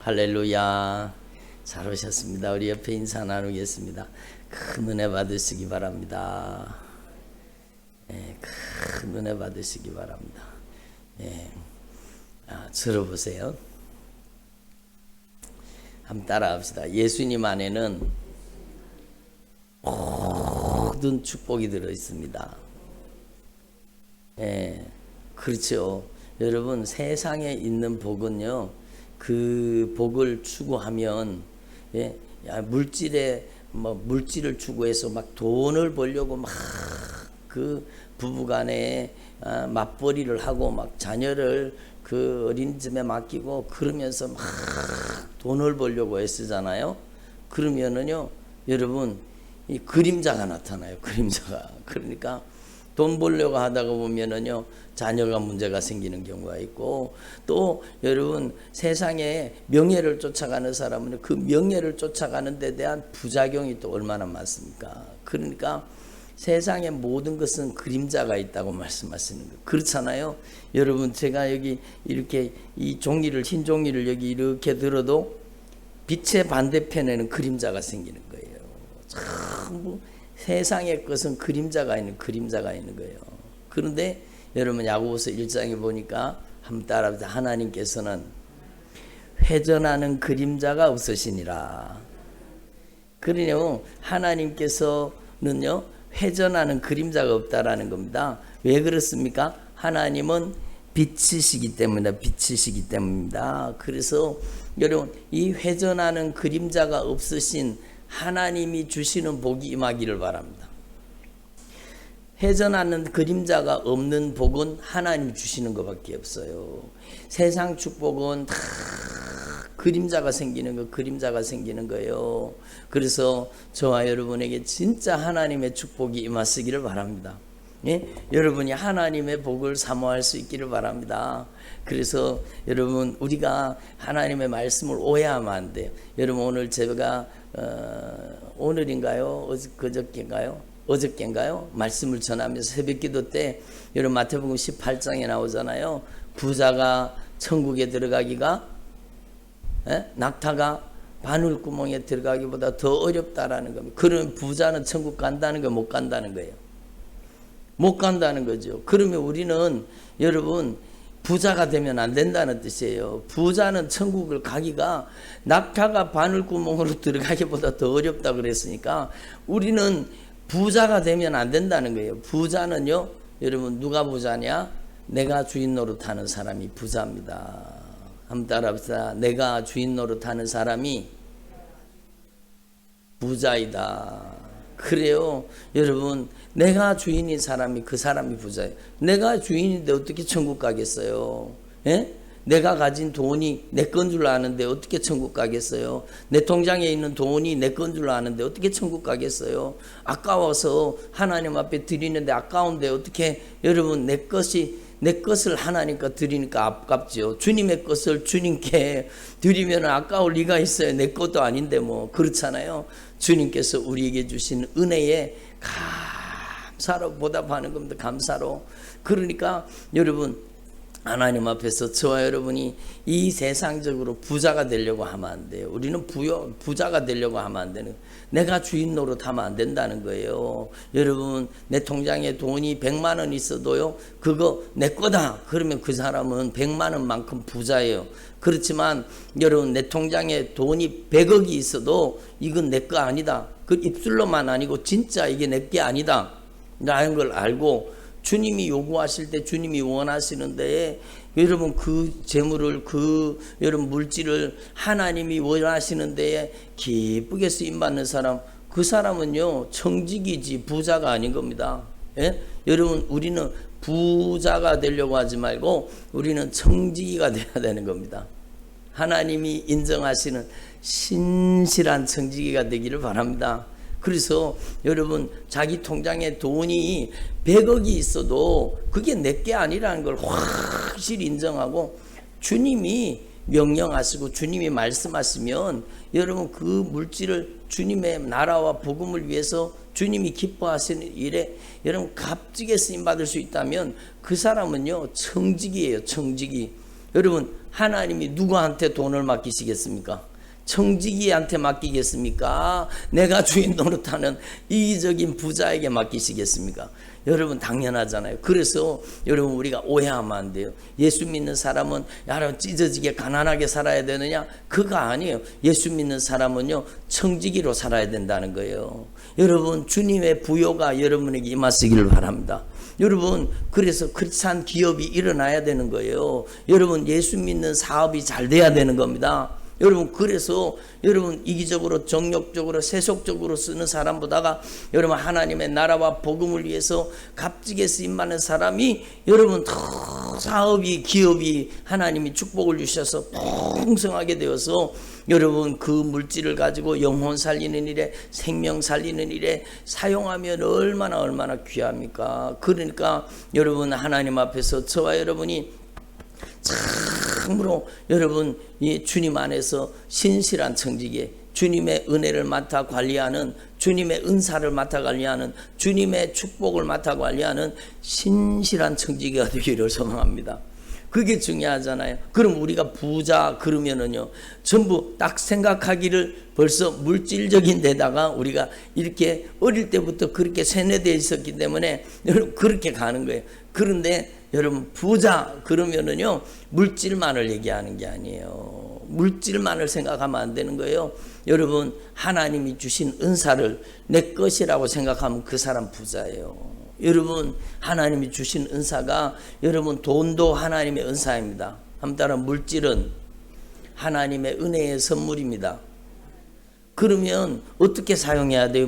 할렐루야. 잘 오셨습니다. 우리 옆에 인사 나누겠습니다. 큰 은혜 받으시기 바랍니다. 큰 은혜 받으시기 바랍니다. 들어보세요. 한번 따라합시다. 예수님 안에는 모든 축복이 들어 있습니다. 그렇죠. 여러분, 세상에 있는 복은요, 그 복을 추구하면, 물질을 추구해서 막 돈을 벌려고 막 그 부부간에 맞벌이를 하고 막 자녀를 그 어린이집에 맡기고 그러면서 막 돈을 벌려고 애쓰잖아요. 그러면은요, 여러분, 이 그림자가 나타나요. 그림자가. 그러니까 돈 벌려고 하다가 보면은요, 자녀가 문제가 생기는 경우가 있고, 또 여러분, 세상에 명예를 쫓아가는 사람은 그 명예를 쫓아가는 데 대한 부작용이 또 얼마나 많습니까? 그러니까 세상의 모든 것은 그림자가 있다고 말씀하시는 거예요. 그렇잖아요. 여러분, 제가 여기 이렇게 이 종이를, 흰 종이를 여기 이렇게 들어도 빛의 반대편에는 그림자가 생기는 거예요. 전부 세상의 것은 그림자가 있는 거예요. 그런데 여러분, 야고보서 1장에 보니까 한번 따라합시다. 하나님께서는 회전하는 그림자가 없으시니라. 그러냐면 하나님께서는요, 회전하는 그림자가 없다라는 겁니다. 왜 그렇습니까? 하나님은 빛이시기 때문입니다. 그래서 여러분, 이 회전하는 그림자가 없으신 하나님이 주시는 복이 임하기를 바랍니다. 회전하는 그림자가 없는 복은 하나님 주시는 것밖에 없어요. 세상 축복은 다 그림자가 생기는 거예요. 그래서 저와 여러분에게 진짜 하나님의 축복이 임하시기를 바랍니다. 여러분이 하나님의 복을 사모할 수 있기를 바랍니다. 그래서 여러분, 우리가 하나님의 말씀을 오해하면 안 돼요. 여러분, 오늘 제가 오늘인가요? 어저께인가요? 말씀을 전하면서 새벽기도 때 여러분, 마태복음 18장에 나오잖아요. 부자가 천국에 들어가기가 낙타가 바늘구멍에 들어가기보다 더 어렵다라는 겁니다. 그러면 부자는 천국 간다는 거, 못 간다는 거예요. 못 간다는 거죠. 그러면 우리는 여러분, 부자가 되면 안 된다는 뜻이에요. 부자는 천국을 가기가 낙타가 바늘구멍으로 들어가기보다 더 어렵다 그랬으니까 우리는 부자가 되면 안 된다는 거예요. 부자는요, 여러분, 누가 부자냐? 내가 주인 노릇하는 사람이 부자입니다. 한번 따라합시다. 내가 주인 노릇하는 사람이 부자이다. 그래요. 여러분, 내가 주인인 사람이, 그 사람이 부자예요. 내가 주인인데 어떻게 천국 가겠어요? 내가 가진 돈이 내 건 줄 아는데 어떻게 천국 가겠어요? 내 통장에 있는 돈이 내 건 줄 아는데 어떻게 천국 가겠어요? 아까워서 하나님 앞에 드리는데 아까운데 어떻게, 여러분, 내 것을 하나님께 드리니까 아깝죠. 주님의 것을 주님께 드리면 아까울 리가 있어요. 내 것도 아닌데 뭐. 그렇잖아요. 주님께서 우리에게 주신 은혜에 감사로 보답하는 겁니다. 감사로. 그러니까 여러분, 하나님 앞에서 저와 여러분이 이 세상적으로 부자가 되려고 하면 안 돼요. 우리는 부자가 되려고 하면 안 되는, 내가 주인 노릇하면 안 된다는 거예요. 여러분, 내 통장에 돈이 100만 원 있어도요, 그거 내 거다 그러면 그 사람은 100만 원만큼 부자예요. 그렇지만 여러분, 내 통장에 돈이 100억이 있어도 이건 내 거 아니다, 그 입술로만 아니고 진짜 이게 내 게 아니다 라는 걸 알고 주님이 요구하실 때, 주님이 원하시는 데에 여러분, 그 재물을, 여러분 물질을 하나님이 원하시는 데에 기쁘게 쓰임받는 사람, 그 사람은요, 청직이지 부자가 아닌 겁니다. 여러분, 우리는 부자가 되려고 하지 말고 우리는 청지기가 돼야 되는 겁니다. 하나님이 인정하시는 신실한 청지기가 되기를 바랍니다. 그래서 여러분, 자기 통장에 돈이 100억이 있어도 그게 내게 아니라는 걸 확실히 인정하고, 주님이 명령하시고 주님이 말씀하시면 여러분, 그 물질을 주님의 나라와 복음을 위해서 주님이 기뻐하시는 일에 여러분 값지게 쓰임받을 수 있다면 그 사람은요, 청직이에요. 청직이. 여러분, 하나님이 누구한테 돈을 맡기시겠습니까? 청지기한테 맡기겠습니까? 내가 주인 노릇하는 이기적인 부자에게 맡기시겠습니까? 여러분 당연하잖아요. 그래서 여러분 우리가 오해하면 안 돼요. 예수 믿는 사람은 여러분 찢어지게 가난하게 살아야 되느냐? 그거 아니에요. 예수 믿는 사람은요 청지기로 살아야 된다는 거예요. 여러분 주님의 부요가 여러분에게 임하시기를 바랍니다. 여러분 그래서 크리스찬 기업이 일어나야 되는 거예요. 여러분 예수 믿는 사업이 잘 돼야 되는 겁니다. 여러분 그래서 여러분 이기적으로 정욕적으로 세속적으로 쓰는 사람보다가 여러분 하나님의 나라와 복음을 위해서 값지게 쓰임받는 사람이 여러분 더 사업이 기업이 하나님이 축복을 주셔서 풍성하게 되어서 여러분 그 물질을 가지고 영혼 살리는 일에 생명 살리는 일에 사용하면 얼마나 귀합니까? 그러니까 여러분 하나님 앞에서 저와 여러분이 참으로 여러분 이 주님 안에서 신실한 청지기에 주님의 은혜를 맡아 관리하는 주님의 은사를 맡아 관리하는 주님의 축복을 맡아 관리하는 신실한 청지기가 되기를 소망합니다. 그게 중요하잖아요. 그럼 우리가 부자 그러면은요 전부 딱 생각하기를 벌써 물질적인 데다가 우리가 이렇게 어릴 때부터 그렇게 세뇌되어 있었기 때문에 여러분 그렇게 가는 거예요. 그런데 여러분 부자 그러면은요 물질만을 얘기하는 게 아니에요. 물질만을 생각하면 안 되는 거예요. 여러분 하나님이 주신 은사를 내 것이라고 생각하면 그 사람 부자예요. 여러분 하나님이 주신 은사가 여러분 돈도 하나님의 은사입니다. 한번 따라 물질은 하나님의 은혜의 선물입니다. 그러면 어떻게 사용해야 돼요?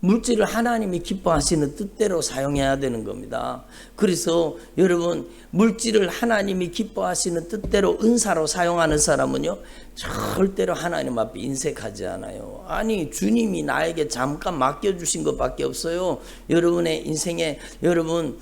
물질을 하나님이 기뻐하시는 뜻대로 사용해야 되는 겁니다. 그래서 여러분 물질을 하나님이 기뻐하시는 뜻대로 은사로 사용하는 사람은요 절대로 하나님 앞에 인색하지 않아요. 아니 주님이 나에게 잠깐 맡겨주신 것밖에 없어요. 여러분의 인생에 여러분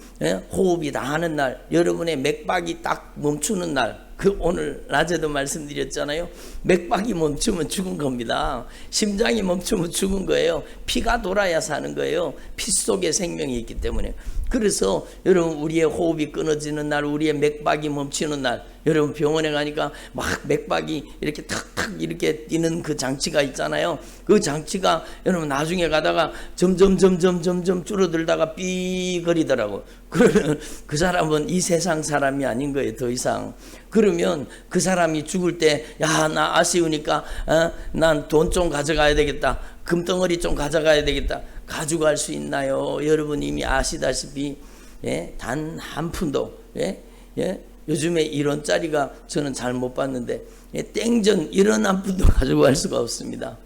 호흡이 다 하는 날, 여러분의 맥박이 딱 멈추는 날, 그 오늘 낮에도 말씀드렸잖아요. 맥박이 멈추면 죽은 겁니다. 심장이 멈추면 죽은 거예요. 피가 돌아야 사는 거예요. 피 속에 생명이 있기 때문에. 그래서 여러분 우리의 호흡이 끊어지는 날, 우리의 맥박이 멈추는 날, 여러분 병원에 가니까 막 맥박이 이렇게 탁탁 이렇게 뛰는 그 장치가 있잖아요. 그 장치가 여러분 나중에 가다가 점점 줄어들다가 삐거리더라고. 그러면 그 사람은 이 세상 사람이 아닌 거예요. 더 이상. 그러면 그 사람이 죽을 때 야 나 아쉬우니까 난 돈 좀 가져가야 되겠다. 금덩어리 좀 가져가야 되겠다. 가져갈 수 있나요? 여러분 이미 아시다시피 단 한 푼도 요즘에 1원짜리가 저는 잘 못 봤는데 땡전 1원 한 푼도 가져갈 수가 없습니다.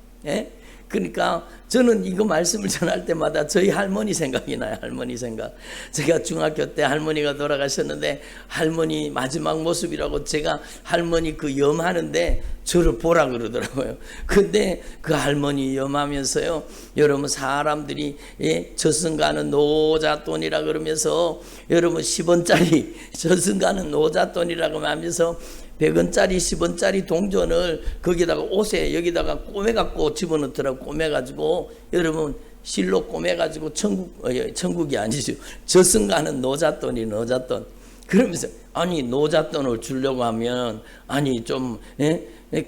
그러니까 저는 이거 말씀을 전할 때마다 저희 할머니 생각이 나요. 할머니 생각. 제가 중학교 때 할머니가 돌아가셨는데 할머니 마지막 모습이라고 제가 할머니 그 염하는데 저를 보라 그러더라고요. 근데 그 할머니 염하면서요 여러분 사람들이 저승가는 노잣돈이라 그러면서 여러분 10원짜리 저승가는 노잣돈이라고 하면서 100원짜리 10원짜리 동전을 거기다가 옷에 여기다가 꼬매갖고 집어넣더라고. 꼬매가지고 여러분 실로 꼬매가지고 천국이 아니죠. 저승가는 노잣돈. 그러면서 아니 노잣돈을 주려고 하면 아니 좀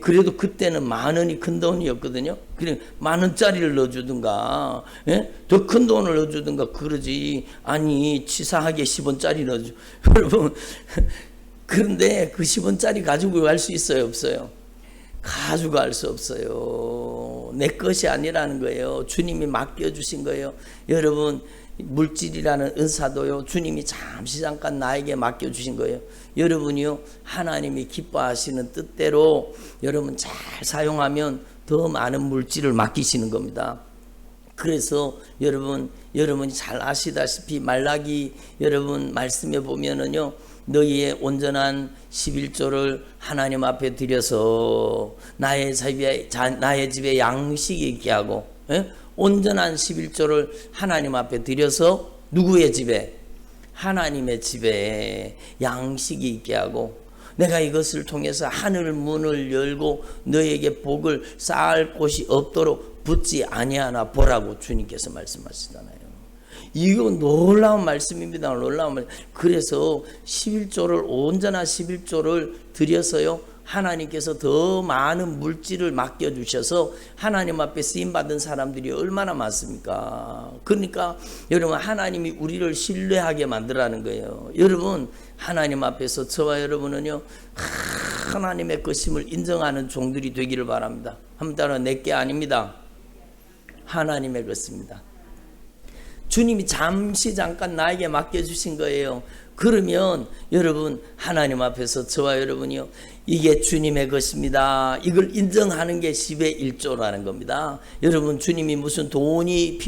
그래도 그때는 10,000원이 큰 돈이었거든요. 그래 10,000원짜리를 넣어주든가 더 큰 돈을 넣어주든가 그러지. 아니 치사하게 10원짜리 넣어줘. 여러분 그런데 그 10원짜리 가지고 갈 수 있어요? 없어요? 가져갈 수 없어요. 내 것이 아니라는 거예요. 주님이 맡겨주신 거예요. 여러분 물질이라는 은사도요 주님이 잠깐 나에게 맡겨주신 거예요. 여러분이요 하나님이 기뻐하시는 뜻대로 여러분 잘 사용하면 더 많은 물질을 맡기시는 겁니다. 그래서 여러분이 잘 아시다시피 말라기 여러분 말씀에 보면은요 너희의 온전한 11조를 하나님 앞에 드려서 나의 집에 양식이 있게 하고 온전한 11조를 하나님 앞에 드려서 누구의 집에? 하나님의 집에 양식이 있게 하고 내가 이것을 통해서 하늘 문을 열고 너에게 복을 쌓을 곳이 없도록 붙지 아니하나 보라고 주님께서 말씀하시잖아요. 이거 놀라운 말씀입니다. 놀라운 말씀. 그래서 11조를 온전한 11조를 드려서요. 하나님께서 더 많은 물질을 맡겨주셔서 하나님 앞에 쓰임받은 사람들이 얼마나 많습니까? 그러니까 여러분 하나님이 우리를 신뢰하게 만들라는 거예요. 여러분 하나님 앞에서 저와 여러분은요 하나님의 것임을 인정하는 종들이 되기를 바랍니다. 한번 따라 내게 아닙니다. 하나님의 것입니다. 주님이 잠깐 나에게 맡겨주신 거예요. 그러면 여러분 하나님 앞에서 저와 여러분이요 이게 주님의 것입니다. 이걸 인정하는 게 10의 1조라는 겁니다. 여러분 주님이 무슨 돈이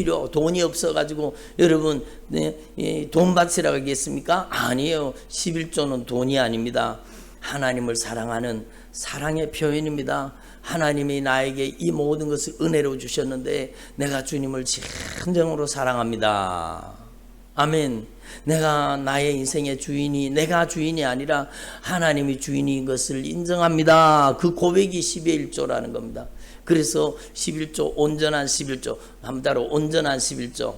없어가지고 여러분 돈 바치라고 하겠습니까? 아니에요. 11조는 돈이 아닙니다. 하나님을 사랑하는 사랑의 표현입니다. 하나님이 나에게 이 모든 것을 은혜로 주셨는데 내가 주님을 진정으로 사랑합니다. 아멘. 내가 나의 인생의 주인이 내가 주인이 아니라 하나님이 주인인 것을 인정합니다. 그 고백이 10의 1조라는 겁니다. 그래서 11조 온전한 11조 한 따로 온전한 11조.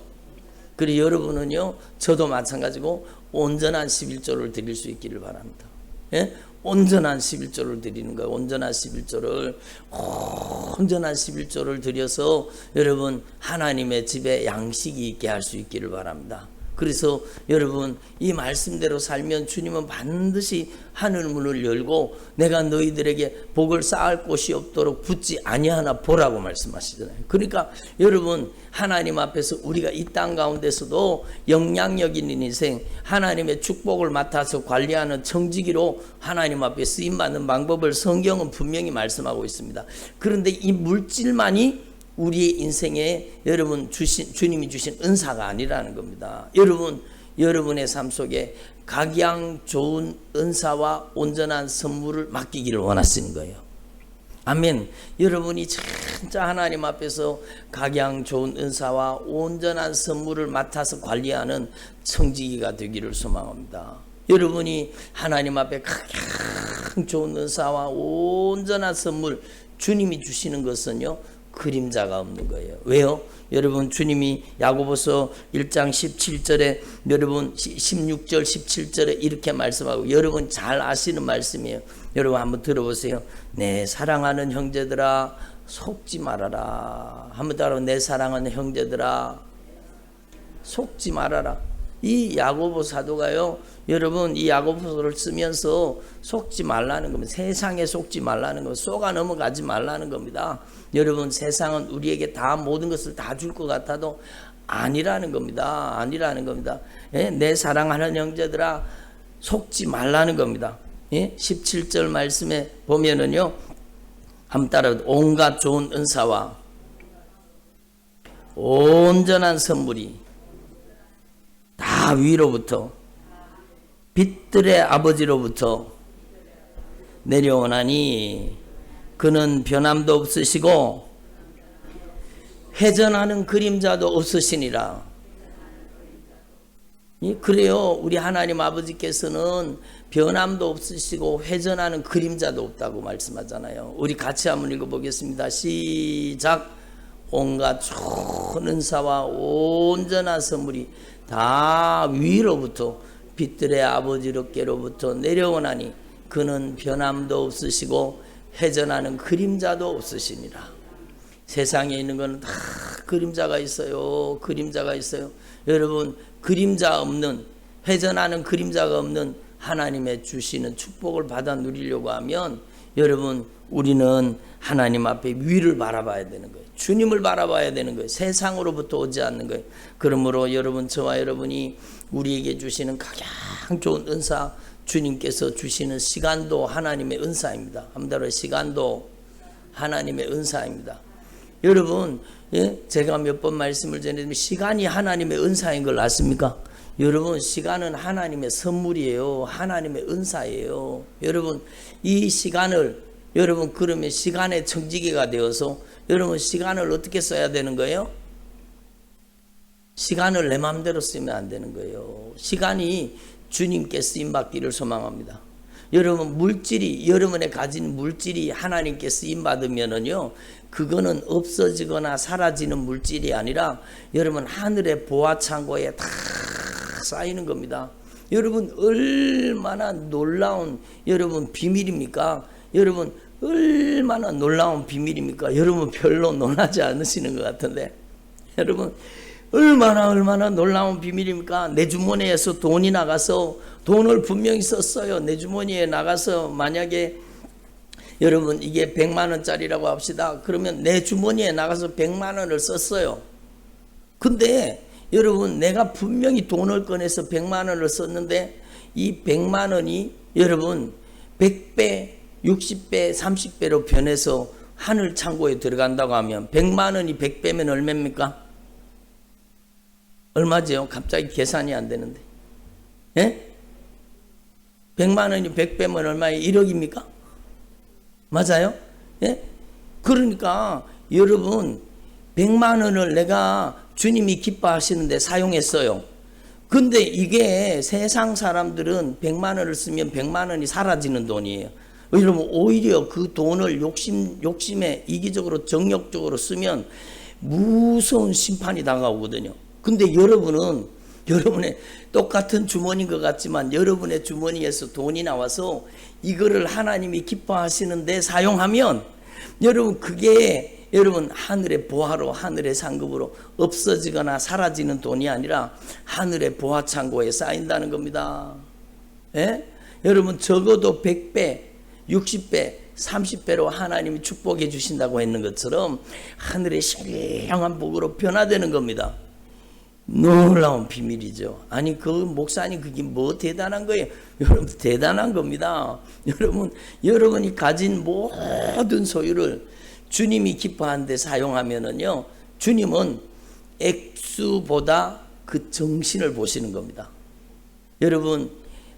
그리고 여러분은요 저도 마찬가지고 온전한 11조를 드릴 수 있기를 바랍니다. 예? 온전한 11조를 드리는 거예요. 온전한 11조를 드려서 여러분 하나님의 집에 양식이 있게 할 수 있기를 바랍니다. 그래서 여러분 이 말씀대로 살면 주님은 반드시 하늘 문을 열고 내가 너희들에게 복을 쌓을 곳이 없도록 붙지 아니하나 보라고 말씀하시잖아요. 그러니까 여러분 하나님 앞에서 우리가 이 땅 가운데서도 영향력 있는 인생 하나님의 축복을 맡아서 관리하는 청지기로 하나님 앞에 쓰임받는 방법을 성경은 분명히 말씀하고 있습니다. 그런데 이 물질만이 우리의 인생에 여러분 주님이 주신 은사가 아니라는 겁니다. 여러분의 삶 속에 각양 좋은 은사와 온전한 선물을 맡기기를 원하시는 거예요. 아멘. 여러분이 진짜 하나님 앞에서 각양 좋은 은사와 온전한 선물을 맡아서 관리하는 청지기가 되기를 소망합니다. 여러분이 하나님 앞에 각양 좋은 은사와 온전한 선물 주님이 주시는 것은요 그림자가 없는 거예요. 왜요? 여러분 주님이 야고보서 1장 17절에 여러분 16절 17절에 이렇게 말씀하고 여러분 잘 아시는 말씀이에요. 여러분 한번 들어보세요. 내 사랑하는 형제들아 속지 말아라. 한번 따라 내 사랑하는 형제들아 속지 말아라. 이 야고보 사도가요 여러분 이 야고보서를 쓰면서 속지 말라는 겁니다. 세상에 속지 말라는 거, 속아 넘어가지 말라는 겁니다. 여러분 세상은 우리에게 다 모든 것을 다 줄 것 같아도 아니라는 겁니다. 아니라는 겁니다. 예? 내 사랑하는 형제들아 속지 말라는 겁니다. 예? 17절 말씀에 보면은요 한번 따라 온갖 좋은 은사와 온전한 선물이 다 위로부터 빛들의 아버지로부터 내려오나니 그는 변함도 없으시고 회전하는 그림자도 없으시니라. 그래요. 우리 하나님 아버지께서는 변함도 없으시고 회전하는 그림자도 없다고 말씀하잖아요. 우리 같이 한번 읽어보겠습니다. 시작. 온갖 좋은 은사와 온전한 선물이 다 위로부터 빛들의 아버지께로부터 내려오나니 그는 변함도 없으시고 회전하는 그림자도 없으시니라. 세상에 있는 것은 다 그림자가 있어요. 그림자가 있어요. 여러분 그림자 없는 회전하는 그림자가 없는 하나님의 주시는 축복을 받아 누리려고 하면 여러분 우리는 하나님 앞에 위를 바라봐야 되는 거예요. 주님을 바라봐야 되는 거예요. 세상으로부터 오지 않는 거예요. 그러므로 여러분 저와 여러분이 우리에게 주시는 가장 좋은 은사 주님께서 주시는 시간도 하나님의 은사입니다. 한마디로 시간도 하나님의 은사입니다. 여러분 제가 몇 번 말씀을 전했는데 시간이 하나님의 은사인 걸 아십니까? 여러분 시간은 하나님의 선물이에요. 하나님의 은사예요. 여러분 이 시간을 여러분 그러면 시간의 청지기가 되어서 여러분 시간을 어떻게 써야 되는 거예요? 시간을 내 마음대로 쓰면 안 되는 거예요. 시간이 주님께 쓰임받기를 소망합니다. 여러분 물질이 여러분의 가진 물질이 하나님께 쓰임 받으면은요 그거는 없어지거나 사라지는 물질이 아니라 여러분 하늘의 보화 창고에 다 쌓이는 겁니다. 여러분 얼마나 놀라운 여러분 비밀입니까? 여러분 얼마나 놀라운 비밀입니까? 여러분 별로 놀라지 않으시는 것 같은데 여러분 얼마나 놀라운 비밀입니까? 내 주머니에서 돈이 나가서 돈을 분명히 썼어요. 내 주머니에 나가서 만약에 여러분 이게 100만 원짜리라고 합시다. 그러면 내 주머니에 나가서 100만 원을 썼어요. 근데 여러분 내가 분명히 돈을 꺼내서 100만 원을 썼는데 이 100만 원이 여러분 100배, 60배, 30배로 변해서 하늘 창고에 들어간다고 하면 100만 원이 100배면 얼마입니까? 얼마죠? 갑자기 계산이 안 되는데. 예? 100만 원이 100배면 얼마예요? 1억입니까? 맞아요? 예? 그러니까 여러분 100만 원을 내가 주님이 기뻐하시는데 사용했어요. 근데 이게 세상 사람들은 100만 원을 쓰면 100만 원이 사라지는 돈이에요. 여러분 오히려 그 돈을 욕심에 이기적으로 정욕적으로 쓰면 무서운 심판이 다가오거든요. 근데 여러분은 여러분의 똑같은 주머니인 것 같지만 여러분의 주머니에서 돈이 나와서 이거를 하나님이 기뻐하시는데 사용하면 여러분 그게 여러분 하늘의 보화로 하늘의 상급으로 없어지거나 사라지는 돈이 아니라 하늘의 보화 창고에 쌓인다는 겁니다. 예? 여러분 적어도 100배, 60배, 30배로 하나님이 축복해 주신다고 했는 것처럼 하늘의 신령한 복으로 변화되는 겁니다. 놀라운 비밀이죠. 아니 그 목사님 그게 뭐 대단한 거예요? 여러분 대단한 겁니다. 여러분이 가진 모든 소유를 주님이 기뻐하는데 사용하면은요 주님은 액수보다 그 정신을 보시는 겁니다. 여러분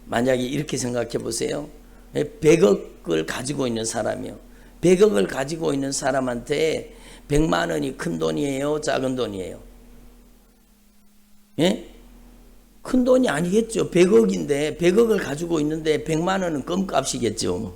만약에 이렇게 생각해 보세요. 100억을 가지고 있는 사람이요. 100억을 가지고 있는 사람한테 100만 원이 큰 돈이에요? 작은 돈이에요? 예? 큰 돈이 아니겠죠. 100억인데 100억을 가지고 있는데 100만 원은 껌값이겠죠.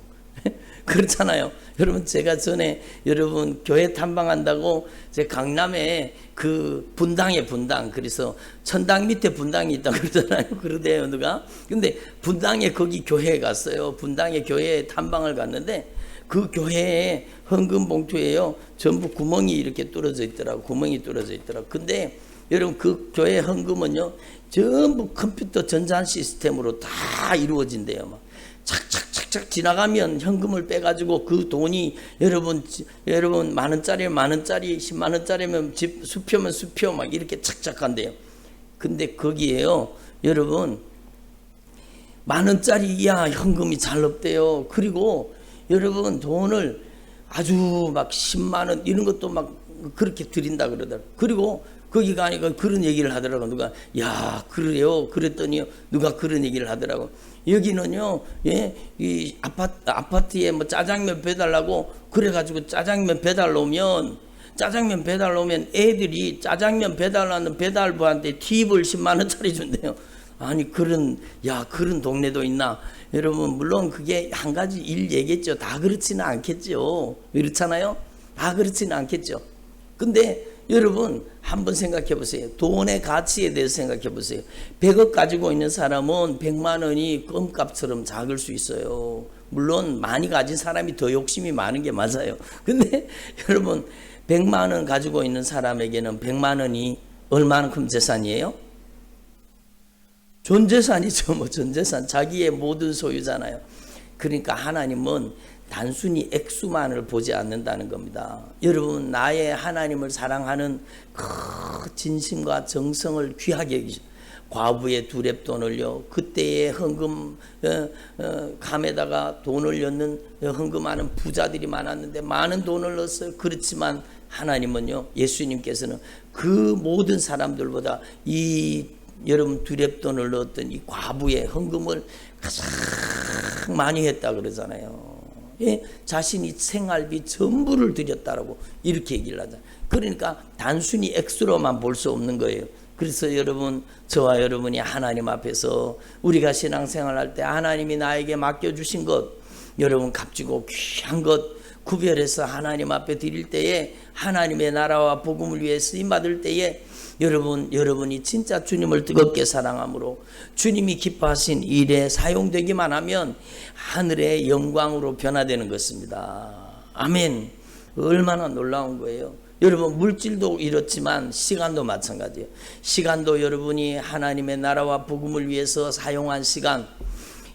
그렇잖아요. 여러분 제가 전에 여러분 교회 탐방한다고 제 강남에 그 분당에 분당 그래서 천당 밑에 분당이 있다고 그러잖아요. 그러대요 누가. 근데 분당에 거기 교회에 갔어요. 분당에 교회에 탐방을 갔는데 그 교회에 헌금 봉투에요 전부 구멍이 이렇게 뚫어져 있더라고. 구멍이 뚫어져 있더라고. 근데 여러분 그 교회 헌금은요 전부 컴퓨터 전산 시스템으로 다 이루어진대요. 막 착착착착 지나가면 현금을 빼가지고 그 돈이 여러분 만 원짜리 10만 원짜리면 집 수표면 수표 막 이렇게 착착한대요. 근데 거기에요 여러분 만 원짜리 이하 현금이 잘 없대요. 그리고 여러분 돈을 아주 막 10만 원 이런 것도 막 그렇게 드린다 그러더라고요. 그리고 거기가 아니고 그런 얘기를 하더라고. 누가 야 그래요 그랬더니 누가 그런 얘기를 하더라고. 여기는요 예, 이 아파트에 뭐 짜장면 배달하고 그래가지고 짜장면 배달 오면 애들이 짜장면 배달하는 배달부한테 팁을 10만 원짜리 준대요. 아니 그런 동네도 있나? 여러분 물론 그게 한 가지 일얘기겠죠. 다 그렇지는 않겠죠. 그렇잖아요. 다 그렇지는 않겠죠. 근데 여러분 한번 생각해 보세요. 돈의 가치에 대해서 생각해 보세요. 100억 가지고 있는 사람은 100만 원이 껌값처럼 작을 수 있어요. 물론 많이 가진 사람이 더 욕심이 많은 게 맞아요. 근데 여러분 100만 원 가지고 있는 사람에게는 100만 원이 얼마만큼 재산이에요? 전재산이죠. 뭐 전재산 자기의 모든 소유잖아요. 그러니까 하나님은 단순히 액수만을 보지 않는다는 겁니다. 여러분 나의 하나님을 사랑하는 그 진심과 정성을 귀하게 여기죠. 과부의 두렙돈을요 그때의 헌금 감에다가 돈을 넣는 헌금하는 부자들이 많았는데 많은 돈을 넣었어요. 그렇지만 하나님은요 예수님께서는 그 모든 사람들보다 이 여러분 두렙돈을 넣었던 이 과부의 헌금을 가장 많이 했다 그러잖아요. 예, 자신이 생활비 전부를 드렸다라고 이렇게 얘기를 하잖아요. 그러니까 단순히 액수로만 볼 수 없는 거예요. 그래서 여러분, 저와 여러분이 하나님 앞에서 우리가 신앙생활할 때 하나님이 나에게 맡겨주신 것, 여러분 값지고 귀한 것 구별해서 하나님 앞에 드릴 때에, 하나님의 나라와 복음을 위해 쓰임받을 때에 여러분이 진짜 주님을 뜨겁게 사랑함으로 주님이 기뻐하신 일에 사용되기만 하면 하늘의 영광으로 변화되는 것입니다. 아멘. 얼마나 놀라운 거예요. 여러분, 물질도 이렇지만 시간도 마찬가지예요. 시간도 여러분이 하나님의 나라와 복음을 위해서 사용한 시간,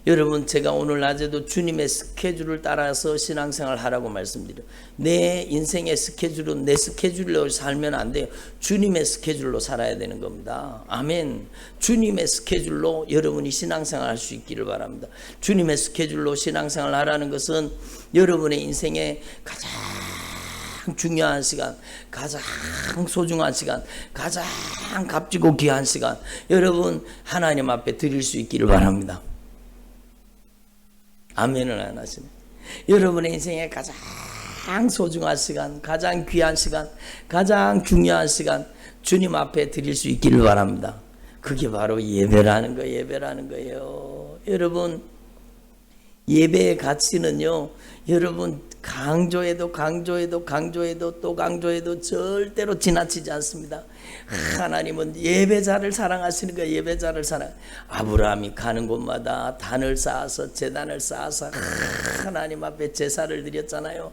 여러분, 제가 오늘 낮에도 주님의 스케줄을 따라서 신앙생활 하라고 말씀드려요. 내 인생의 스케줄은 내 스케줄로 살면 안 돼요. 주님의 스케줄로 살아야 되는 겁니다. 아멘. 주님의 스케줄로 여러분이 신앙생활 할 수 있기를 바랍니다. 주님의 스케줄로 신앙생활 하라는 것은 여러분의 인생의 가장 중요한 시간, 가장 소중한 시간, 가장 값지고 귀한 시간, 여러분 하나님 앞에 드릴 수 있기를 바랍니다. 아멘을 안 하시네. 여러분의 인생의 가장 소중한 시간, 가장 귀한 시간, 가장 중요한 시간 주님 앞에 드릴 수 있기를 바랍니다. 그게 바로 예배라는 거예요. 예배라는 거예요. 여러분, 예배의 가치는요, 여러분 강조해도 또 강조해도 절대로 지나치지 않습니다. 하나님은 예배자를 사랑하시는 거예요. 예배자를 사랑. 아브라함이 가는 곳마다 단을 쌓아서 제단을 쌓아서 하나님 앞에 제사를 드렸잖아요.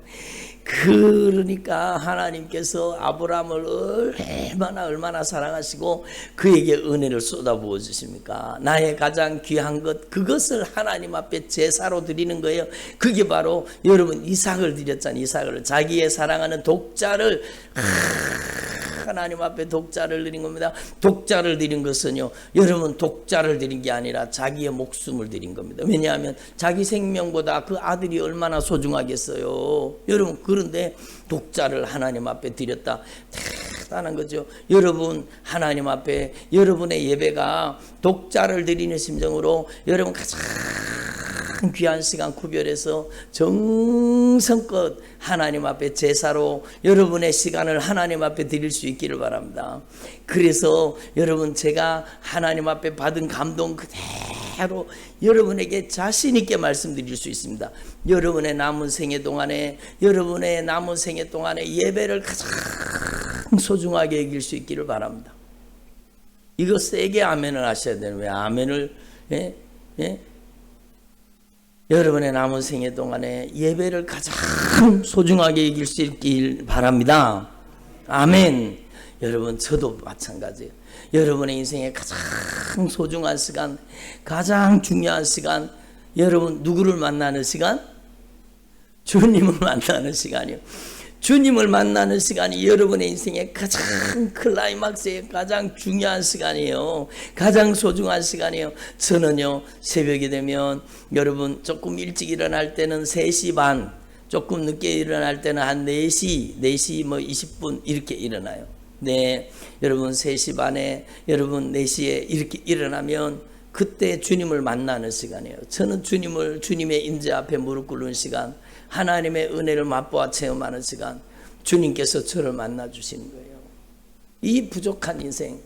그러니까 하나님께서 아브라함을 얼마나 사랑하시고 그에게 은혜를 쏟아부어 주십니까? 나의 가장 귀한 것, 그것을 하나님 앞에 제사로 드리는 거예요. 그게 바로 여러분 이삭을 드렸잖아요. 이삭을, 자기의 사랑하는 독자를 하나님 앞에 독자를 드린 겁니다. 독자를 드린 것은요, 여러분 독자를 드린 게 아니라 자기의 목숨을 드린 겁니다. 왜냐하면 자기 생명보다 그 아들이 얼마나 소중하겠어요. 여러분, 그런데 독자를 하나님 앞에 드렸다. 대단한 거죠. 여러분 하나님 앞에 여러분의 예배가 독자를 드리는 심정으로 여러분 가장 귀한 시간 구별해서 정성껏 하나님 앞에 제사로 여러분의 시간을 하나님 앞에 드릴 수 있기를 바랍니다. 그래서 여러분, 제가 하나님 앞에 받은 감동 그대로 여러분에게 자신 있게 말씀드릴 수 있습니다. 여러분의 남은 생애 동안에 예배를 가장 소중하게 여길 수 있기를 바랍니다. 이거 세게 아멘을 하셔야 되는 거예요. 아멘을 여러분의 남은 생애 동안에 예배를 가장 소중하게 여길 수 있길 바랍니다. 아멘. 여러분, 저도 마찬가지예요. 여러분의 인생의 가장 소중한 시간, 가장 중요한 시간, 여러분 누구를 만나는 시간? 주님을 만나는 시간이요. 주님을 만나는 시간이 여러분의 인생의 가장 클라이막스의 가장 중요한 시간이에요. 가장 소중한 시간이에요. 저는요, 새벽이 되면 여러분 조금 일찍 일어날 때는 3시 반, 조금 늦게 일어날 때는 한 4시 20분 이렇게 일어나요. 네, 여러분 3시 반에 여러분 4시에 이렇게 일어나면 그때 주님을 만나는 시간이에요. 저는 주님의 임재 앞에 무릎 꿇는 시간, 하나님의 은혜를 맛보아 체험하는 시간, 주님께서 저를 만나 주시는 거예요. 이 부족한 인생,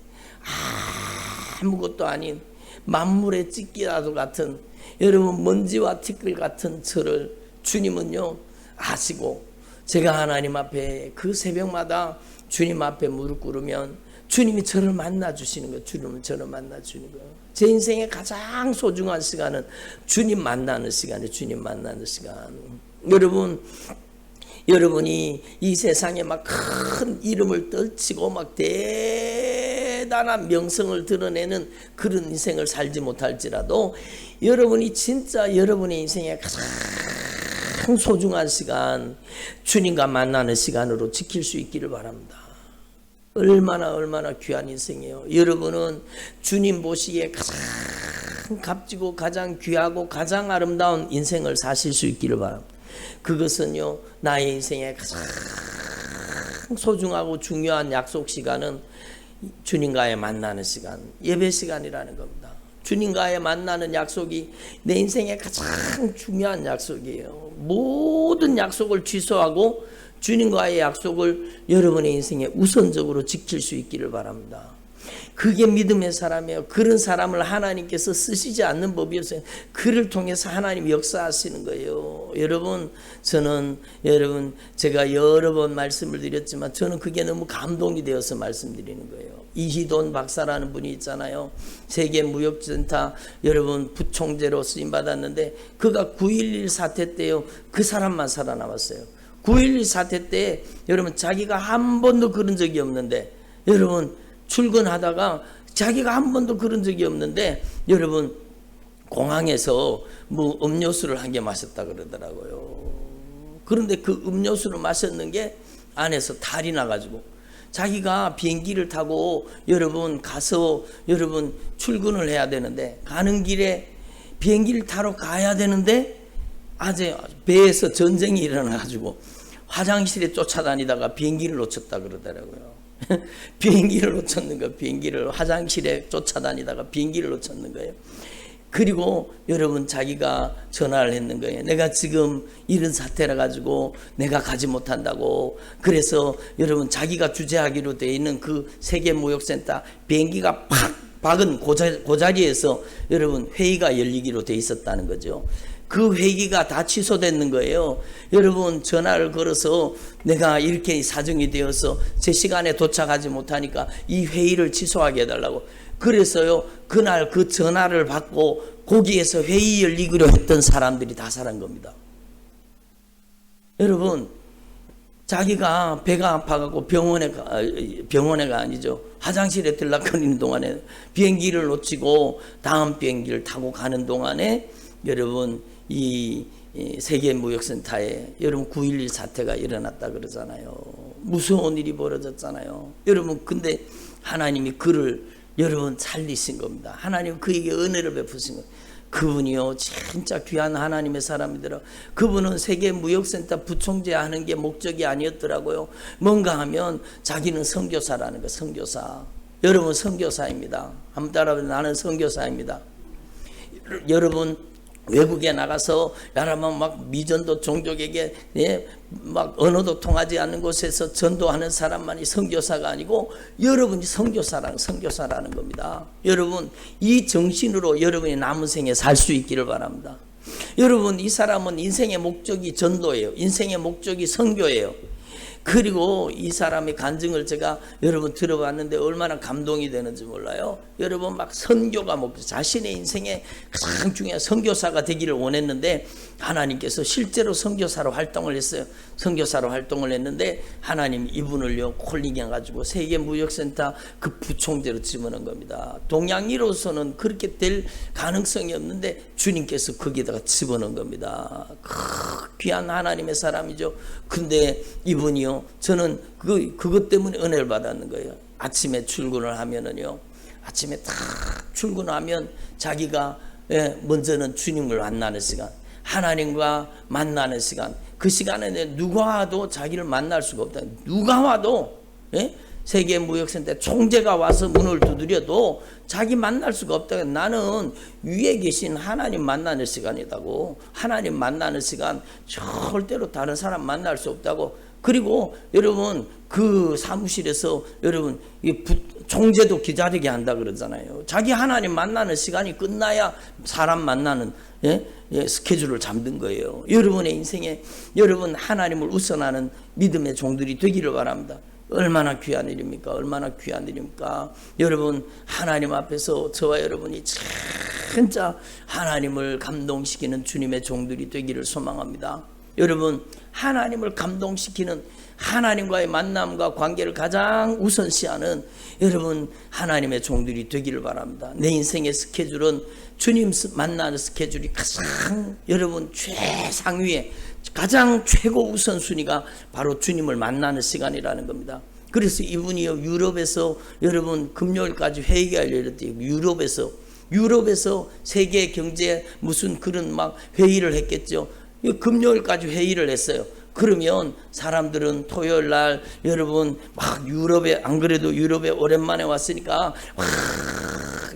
아무것도 아닌 만물의 찢기라도 같은, 여러분 먼지와 티끌 같은 저를 주님은요 아시고, 제가 하나님 앞에 그 새벽마다 주님 앞에 무릎 꿇으면 주님이 저를 만나 주시는 거예요. 주님은 저를 만나 주는 거예요. 제 인생의 가장 소중한 시간은 주님 만나는 시간이에요. 주님 만나는 시간. 여러분이 이 세상에 막 큰 이름을 떨치고 막 대단한 명성을 드러내는 그런 인생을 살지 못할지라도 여러분이 진짜 여러분의 인생에 가장 소중한 시간, 주님과 만나는 시간으로 지킬 수 있기를 바랍니다. 얼마나 귀한 인생이에요. 여러분은 주님 보시기에 가장 값지고 가장 귀하고 가장 아름다운 인생을 사실 수 있기를 바랍니다. 그것은요, 나의 인생의 가장 소중하고 중요한 약속 시간은 주님과의 만나는 시간, 예배 시간이라는 겁니다. 주님과의 만나는 약속이 내 인생의 가장 중요한 약속이에요. 모든 약속을 취소하고 주님과의 약속을 여러분의 인생에 우선적으로 지킬 수 있기를 바랍니다. 그게 믿음의 사람이에요. 그런 사람을 하나님께서 쓰시지 않는 법이 없어요. 그를 통해서 하나님이 역사하시는 거예요. 여러분, 저는 제가 여러 번 말씀을 드렸지만 저는 그게 너무 감동이 되어서 말씀드리는 거예요. 이희돈 박사라는 분이 있잖아요. 세계무역센터 여러분 부총재로 쓰임 받았는데 그가 9.11 사태 때요, 그 사람만 살아남았어요. 9.11 사태 때 여러분 자기가 한 번도 그런 적이 없는데, 여러분 출근하다가 자기가 한 번도 그런 적이 없는데 여러분 공항에서 뭐 음료수를 한 개 마셨다 그러더라고요. 그런데 그 음료수를 마셨는 게 안에서 탈이 나가지고 자기가 비행기를 타고 여러분 가서 여러분 출근을 해야 되는데, 가는 길에 비행기를 타러 가야 되는데 아주 배에서 전쟁이 일어나가지고 화장실에 쫓아다니다가 비행기를 놓쳤다 그러더라고요. 비행기를 놓쳤는 거예요. 비행기를 화장실에 쫓아다니다가 비행기를 놓쳤는 거예요. 그리고 여러분 자기가 전화를 했는 거예요. 내가 지금 이런 사태라 가지고 내가 가지 못한다고. 그래서 여러분 자기가 주재하기로 되어 있는 그 세계무역센터 비행기가 팍 박은 그 자리에서 여러분 회의가 열리기로 되어 있었다는 거죠. 그 회의가 다 취소됐는 거예요. 여러분 전화를 걸어서 내가 이렇게 사정이 되어서 제 시간에 도착하지 못하니까 이 회의를 취소하게 해달라고. 그래서요 그날 그 전화를 받고 거기에서 회의 열리기로 했던 사람들이 다 살아난 겁니다. 여러분 자기가 배가 아파갖고 병원에가 아니죠, 화장실에 들락거리는 동안에 비행기를 놓치고 다음 비행기를 타고 가는 동안에 여러분 이 세계무역센터에 여러분 9.11 사태가 일어났다 그러잖아요. 무서운 일이 벌어졌잖아요. 여러분 근데 하나님이 그를 여러분 살리신 겁니다. 하나님 그에게 은혜를 베푸신 겁니다. 그분이요 진짜 귀한 하나님의 사람이더라. 그분은 세계무역센터 부총재 하는 게 목적이 아니었더라고요. 뭔가 하면 자기는 선교사라는 거. 선교사. 여러분 선교사입니다. 한번 따라해보세요. 나는 선교사입니다. 여러분 외국에 나가서 여러분 막 미전도 종족에게 막 언어도 통하지 않는 곳에서 전도하는 사람만이 선교사가 아니고 여러분이 선교사라는 겁니다. 여러분 이 정신으로 여러분이 남은 생에 살 수 있기를 바랍니다. 여러분 이 사람은 인생의 목적이 전도예요. 인생의 목적이 선교예요. 그리고 이 사람의 간증을 제가 여러분 들어봤는데 얼마나 감동이 되는지 몰라요. 여러분 막 선교가 목적, 자신의 인생의 가장 중요한 선교사가 되기를 원했는데 하나님께서 실제로 선교사로 활동을 했어요. 선교사로 활동을 했는데 하나님 이분을요 콜링해 가지고 세계무역센터 그 부총재로 집어넣은 겁니다. 동양인으로서는 그렇게 될 가능성이 없는데 주님께서 거기다가 집어넣은 겁니다. 귀한 하나님의 사람이죠. 근데 이분이요 저는 그것 때문에 은혜를 받았는 거예요. 아침에 출근을 하면은요, 아침에 딱 출근하면 자기가 먼저는 주님을 만나는 시간, 하나님과 만나는 시간, 그 시간에 누가 와도 자기를 만날 수가 없다. 누가 와도 세계무역센터 총재가 와서 문을 두드려도 자기 만날 수가 없다. 나는 위에 계신 하나님 만나는 시간이다고. 하나님 만나는 시간 절대로 다른 사람 만날 수 없다고. 그리고 여러분 그 사무실에서 여러분 총재도 기다리게 한다 그러잖아요. 자기 하나님 만나는 시간이 끝나야 사람 만나는 스케줄을 잡는 거예요. 여러분의 인생에 여러분 하나님을 우선하는 믿음의 종들이 되기를 바랍니다. 얼마나 귀한 일입니까? 얼마나 귀한 일입니까? 여러분 하나님 앞에서 저와 여러분이 진짜 하나님을 감동시키는 주님의 종들이 되기를 소망합니다. 여러분 하나님을 감동시키는 하나님과의 만남과 관계를 가장 우선시하는 여러분 하나님의 종들이 되기를 바랍니다. 내 인생의 스케줄은 주님 만나는 스케줄이 가장 여러분 최상위에 가장 최고 우선순위가 바로 주님을 만나는 시간이라는 겁니다. 그래서 이분이요 유럽에서 여러분 금요일까지 회의가 열렸대요. 유럽에서 세계 경제 무슨 그런 막 회의를 했겠죠. 금요일까지 회의를 했어요. 그러면 사람들은 토요일 날 여러분 막 유럽에 안 그래도 유럽에 오랜만에 왔으니까 막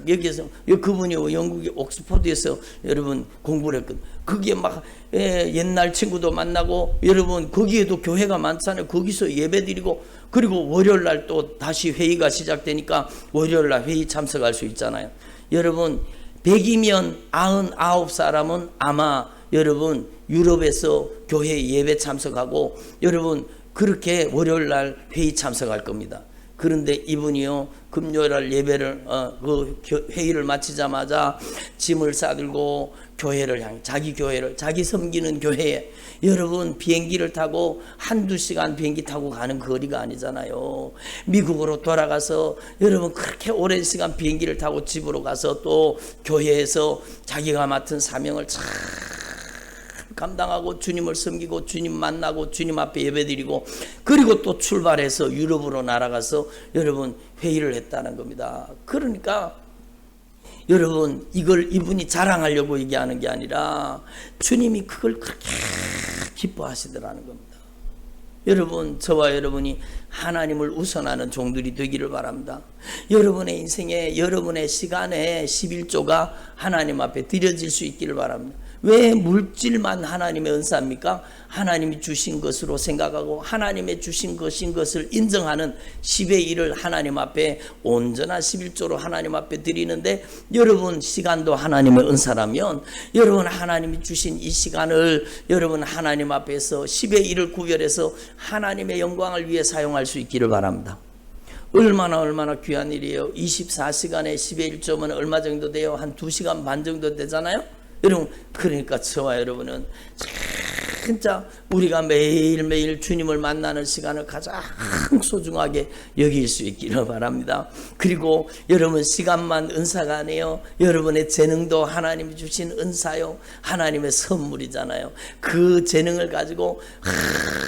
여기에서 그분이 영국의 옥스퍼드에서 여러분 공부를 했거든요. 그게 막 옛날 친구도 만나고 여러분 거기에도 교회가 많잖아요. 거기서 예배드리고 그리고 월요일 날 또 다시 회의가 시작되니까 월요일 날 회의 참석할 수 있잖아요. 여러분 100이면 99사람은 아마 여러분 유럽에서 교회 예배 참석하고 여러분 그렇게 월요일 날 회의 참석할 겁니다. 그런데 이분이요 금요일 날 예배를 그 회의를 마치자마자 짐을 싸들고 교회를 향해 자기 교회를 자기 섬기는 교회에 여러분 비행기를 타고 한두 시간 비행기 타고 가는 거리가 아니잖아요. 미국으로 돌아가서 여러분 그렇게 오랜 시간 비행기를 타고 집으로 가서 또 교회에서 자기가 맡은 사명을 잘 감당하고 주님을 섬기고 주님 만나고 주님 앞에 예배드리고 그리고 또 출발해서 유럽으로 날아가서 여러분 회의를 했다는 겁니다. 그러니까 여러분 이걸 이분이 자랑하려고 얘기하는 게 아니라 주님이 그걸 그렇게 기뻐하시더라는 겁니다. 여러분 저와 여러분이 하나님을 우선하는 종들이 되기를 바랍니다. 여러분의 인생에 여러분의 시간에 11조가 하나님 앞에 드려질 수 있기를 바랍니다. 왜 물질만 하나님의 은사입니까? 하나님이 주신 것으로 생각하고 하나님의 주신 것인 것을 인정하는 10의 1을 하나님 앞에 온전한 11조로 하나님 앞에 드리는데 여러분 시간도 하나님의 은사라면 여러분 하나님이 주신 이 시간을 여러분 하나님 앞에서 10의 1을 구별해서 하나님의 영광을 위해 사용할 수 있기를 바랍니다. 얼마나 귀한 일이에요. 24시간에 10의 1조면 얼마 정도 돼요? 한 2시간 반 정도 되잖아요. 여러분 그러니까 저와 여러분은 진짜 우리가 매일매일 주님을 만나는 시간을 가장 소중하게 여길 수 있기를 바랍니다. 그리고 여러분 시간만 은사가 아니에요. 여러분의 재능도 하나님이 주신 은사요. 하나님의 선물이잖아요. 그 재능을 가지고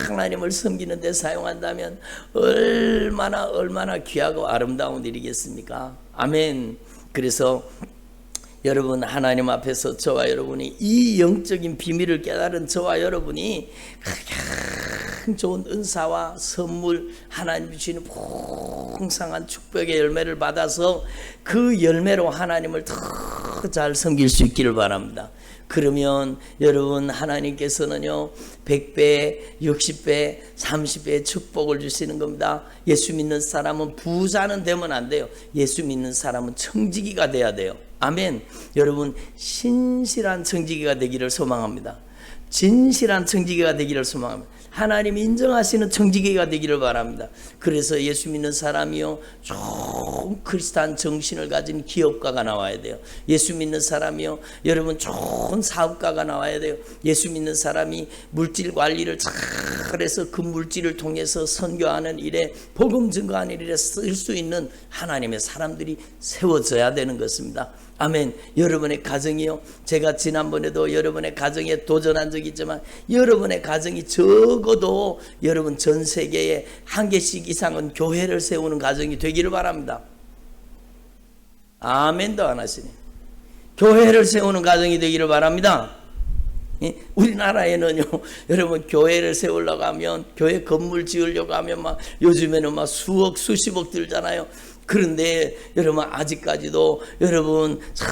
하나님을 섬기는 데 사용한다면 얼마나 귀하고 아름다운 일이겠습니까? 아멘. 그래서 여러분 하나님 앞에서 저와 여러분이 이 영적인 비밀을 깨달은 저와 여러분이 가장 좋은 은사와 선물 하나님이 주시는 풍성한 축복의 열매를 받아서 그 열매로 하나님을 더 잘 섬길 수 있기를 바랍니다. 그러면 여러분 하나님께서는요 100배, 60배, 30배의 축복을 주시는 겁니다. 예수 믿는 사람은 부자는 되면 안 돼요. 예수 믿는 사람은 청지기가 돼야 돼요. 아멘. 여러분 신실한 청지기가 되기를 소망합니다. 진실한 청지기가 되기를 소망합니다. 하나님이 인정하시는 청지기가 되기를 바랍니다. 그래서 예수 믿는 사람이요 좋은 크리스찬 정신을 가진 기업가가 나와야 돼요. 예수 믿는 사람이요 여러분 좋은 사업가가 나와야 돼요. 예수 믿는 사람이 물질 관리를 잘해서 그 물질을 통해서 선교하는 일에 복음 증거하는 일에 쓸 수 있는 하나님의 사람들이 세워져야 되는 것입니다. 아멘. 여러분의 가정이요 제가 지난번에도 여러분의 가정에 도전한 적이 있지만 여러분의 가정이 적어도 여러분 전 세계에 한 개씩 이상은 교회를 세우는 가정이 되기를 바랍니다. 아멘도 안 하시네. 교회를 세우는 가정이 되기를 바랍니다. 우리나라에는요 여러분 교회를 세우려고 하면 교회 건물 지으려고 하면 막 요즘에는 막 수억 수십억 들잖아요. 그런데 여러분 아직까지도 여러분 참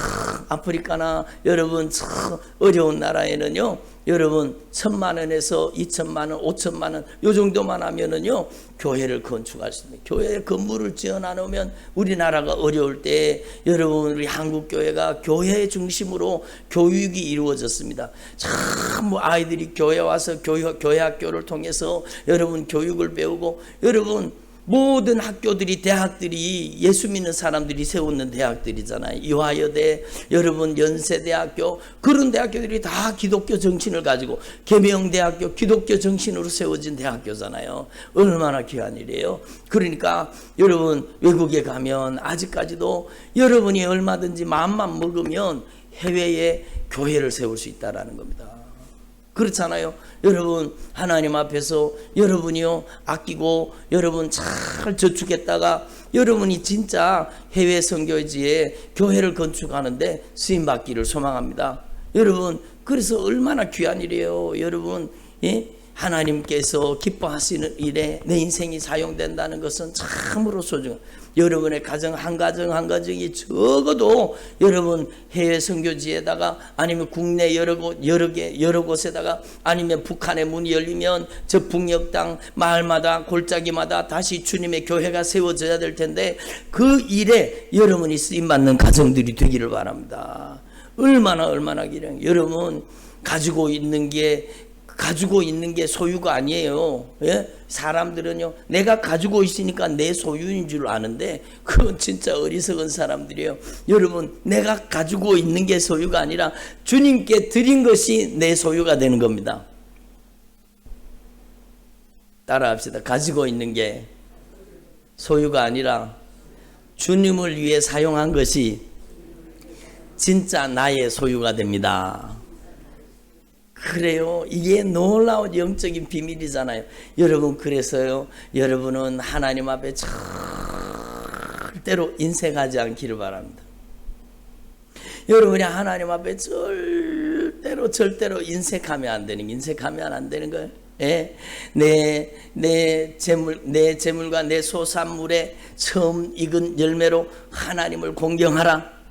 아프리카나 여러분 참 어려운 나라에는요 여러분 1,000만 원에서 2,000만 원, 5,000만 원 요 정도만 하면은요 교회를 건축할 수 있습니다. 교회 건물을 지어 놔놓으면 우리나라가 어려울 때 여러분 우리 한국 교회가 교회 중심으로 교육이 이루어졌습니다. 참 뭐 아이들이 교회 와서 교회 학교를 통해서 여러분 교육을 배우고 여러분 모든 학교들이 대학들이 예수 믿는 사람들이 세우는 대학들이잖아요. 이화여대, 여러분 연세대학교 그런 대학교들이 다 기독교 정신을 가지고 계명대학교 기독교 정신으로 세워진 대학교잖아요. 얼마나 귀한 일이에요. 그러니까 여러분 외국에 가면 아직까지도 여러분이 얼마든지 마음만 먹으면 해외에 교회를 세울 수 있다라는 겁니다. 그렇잖아요. 여러분 하나님 앞에서 여러분이요 아끼고 여러분 잘 저축했다가 여러분이 진짜 해외 선교지에 교회를 건축하는데 쓰임 받기를 소망합니다. 여러분 그래서 얼마나 귀한 일이에요. 여러분 하나님께서 기뻐하시는 일에 내 인생이 사용된다는 것은 참으로 소중해요. 여러분의 가정 한 가정이 적어도 여러분 해외 선교지에다가 아니면 국내 여러 곳에다가 아니면 북한의 문이 열리면 저 북녘 땅 마을마다 골짜기마다 다시 주님의 교회가 세워져야 될 텐데 그 일에 여러분이 쓰임받는 가정들이 되기를 바랍니다. 얼마나 기령 여러분 가지고 있는 게 소유가 아니에요. 예? 사람들은요, 내가 가지고 있으니까 내 소유인 줄 아는데, 그건 진짜 어리석은 사람들이에요. 여러분, 내가 가지고 있는 게 소유가 아니라 주님께 드린 것이 내 소유가 되는 겁니다. 따라합시다. 가지고 있는 게 소유가 아니라 주님을 위해 사용한 것이 진짜 나의 소유가 됩니다. 그래요. 이게 놀라운 영적인 비밀이잖아요. 여러분, 그래서요, 여러분은 하나님 앞에 절대로 인색하지 않기를 바랍니다. 여러분이 하나님 앞에 절대로 인색하면 안 되는 거예요. 예? 내 재물과 내 소산물에 처음 익은 열매로 하나님을 공경하라.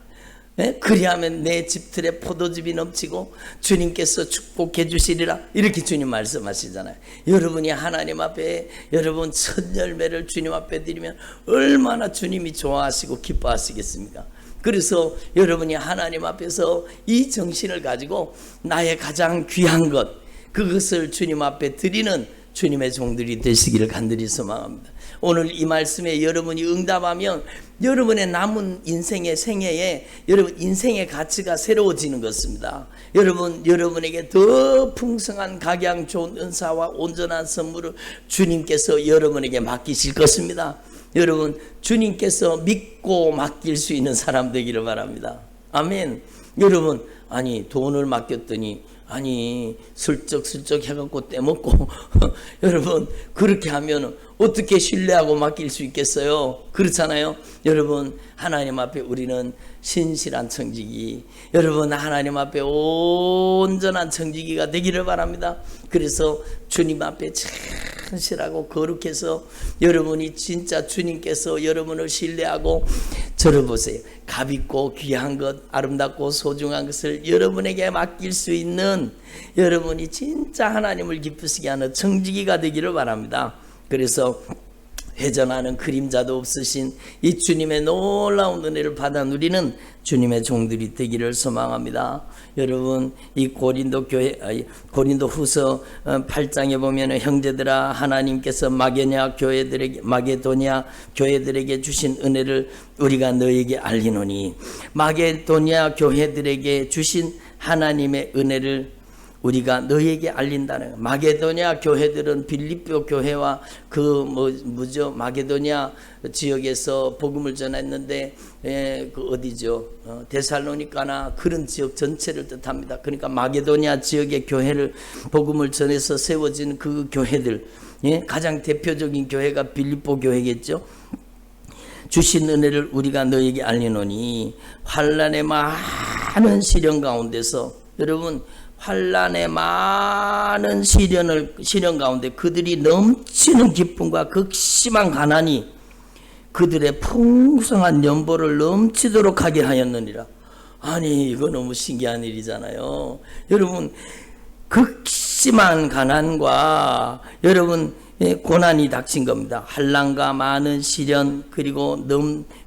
네? 그리하면 내 집틀에 포도즙이 넘치고 주님께서 축복해 주시리라. 이렇게 주님 말씀하시잖아요. 여러분이 하나님 앞에 여러분 첫 열매를 주님 앞에 드리면 얼마나 주님이 좋아하시고 기뻐하시겠습니까? 그래서 여러분이 하나님 앞에서 이 정신을 가지고 나의 가장 귀한 것, 그것을 주님 앞에 드리는 주님의 종들이 되시기를 간절히 소망합니다. 오늘 이 말씀에 여러분이 응답하면 여러분의 남은 인생의 생애에 여러분 인생의 가치가 새로워지는 것입니다. 여러분에게 더 풍성한 각양 좋은 은사와 온전한 선물을 주님께서 여러분에게 맡기실 것입니다. 여러분, 주님께서 믿고 맡길 수 있는 사람 되기를 바랍니다. 아멘. 여러분, 아니 돈을 맡겼더니 슬쩍 해갖고 떼먹고 여러분, 그렇게 하면 어떻게 신뢰하고 맡길 수 있겠어요? 그렇잖아요. 여러분, 하나님 앞에 우리는 신실한 청지기, 여러분 하나님 앞에 온전한 청지기가 되기를 바랍니다. 그래서 주님 앞에 신실하고 거룩해서 여러분이 진짜 주님께서 여러분을 신뢰하고 들어보세요. 값있고 귀한 것, 아름답고 소중한 것을 여러분에게 맡길 수 있는 여러분이 진짜 하나님을 기쁘시게 하는 청지기가 되기를 바랍니다. 그래서 회전하는 그림자도 없으신 이 주님의 놀라운 은혜를 받아 누리는 주님의 종들이 되기를 소망합니다. 여러분, 이 고린도 후서 8장에 보면 형제들아, 하나님께서 마게도냐 교회들에게 주신 은혜를 우리가 너에게 알리노니, 마게도냐 교회들에게 주신 하나님의 은혜를 우리가 너에게 알린다는. 마게도냐 교회들은 빌립보 교회와 마게도냐 지역에서 복음을 전했는데, 어디죠? 데살로니가나 그런 지역 전체를 뜻합니다. 그러니까 마게도냐 지역의 교회를 복음을 전해서 세워진 그 교회들, 가장 대표적인 교회가 빌립보 교회겠죠. 주신 은혜를 우리가 너에게 알리노니, 환난의 많은 시련 가운데서, 여러분, 환난의 많은 시련 가운데 그들이 넘치는 기쁨과 극심한 가난이 그들의 풍성한 연보를 넘치도록 하게 하였느니라. 아니, 이거 너무 신기한 일이잖아요. 여러분, 극심한 가난과 여러분 고난이 닥친 겁니다. 환난과 많은 시련, 그리고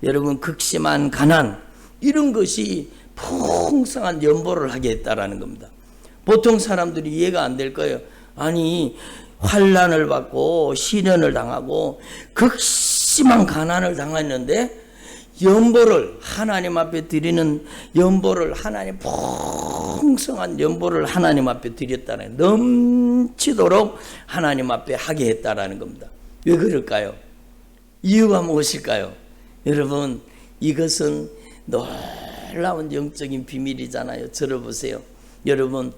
여러분 극심한 가난, 이런 것이 풍성한 연보를 하게 했다라는 겁니다. 보통 사람들이 이해가 안 될 거예요. 아니, 환난을 받고 시련을 당하고 극심한 가난을 당했는데 연보를 하나님 앞에 드리는 연보를, 하나님 풍성한 연보를 하나님 앞에 드렸다는, 넘치도록 하나님 앞에 하게 했다라는 겁니다. 왜 그럴까요? 이유가 무엇일까요? 여러분, 이것은 놀라운 영적인 비밀이잖아요. 들어보세요. 여러분,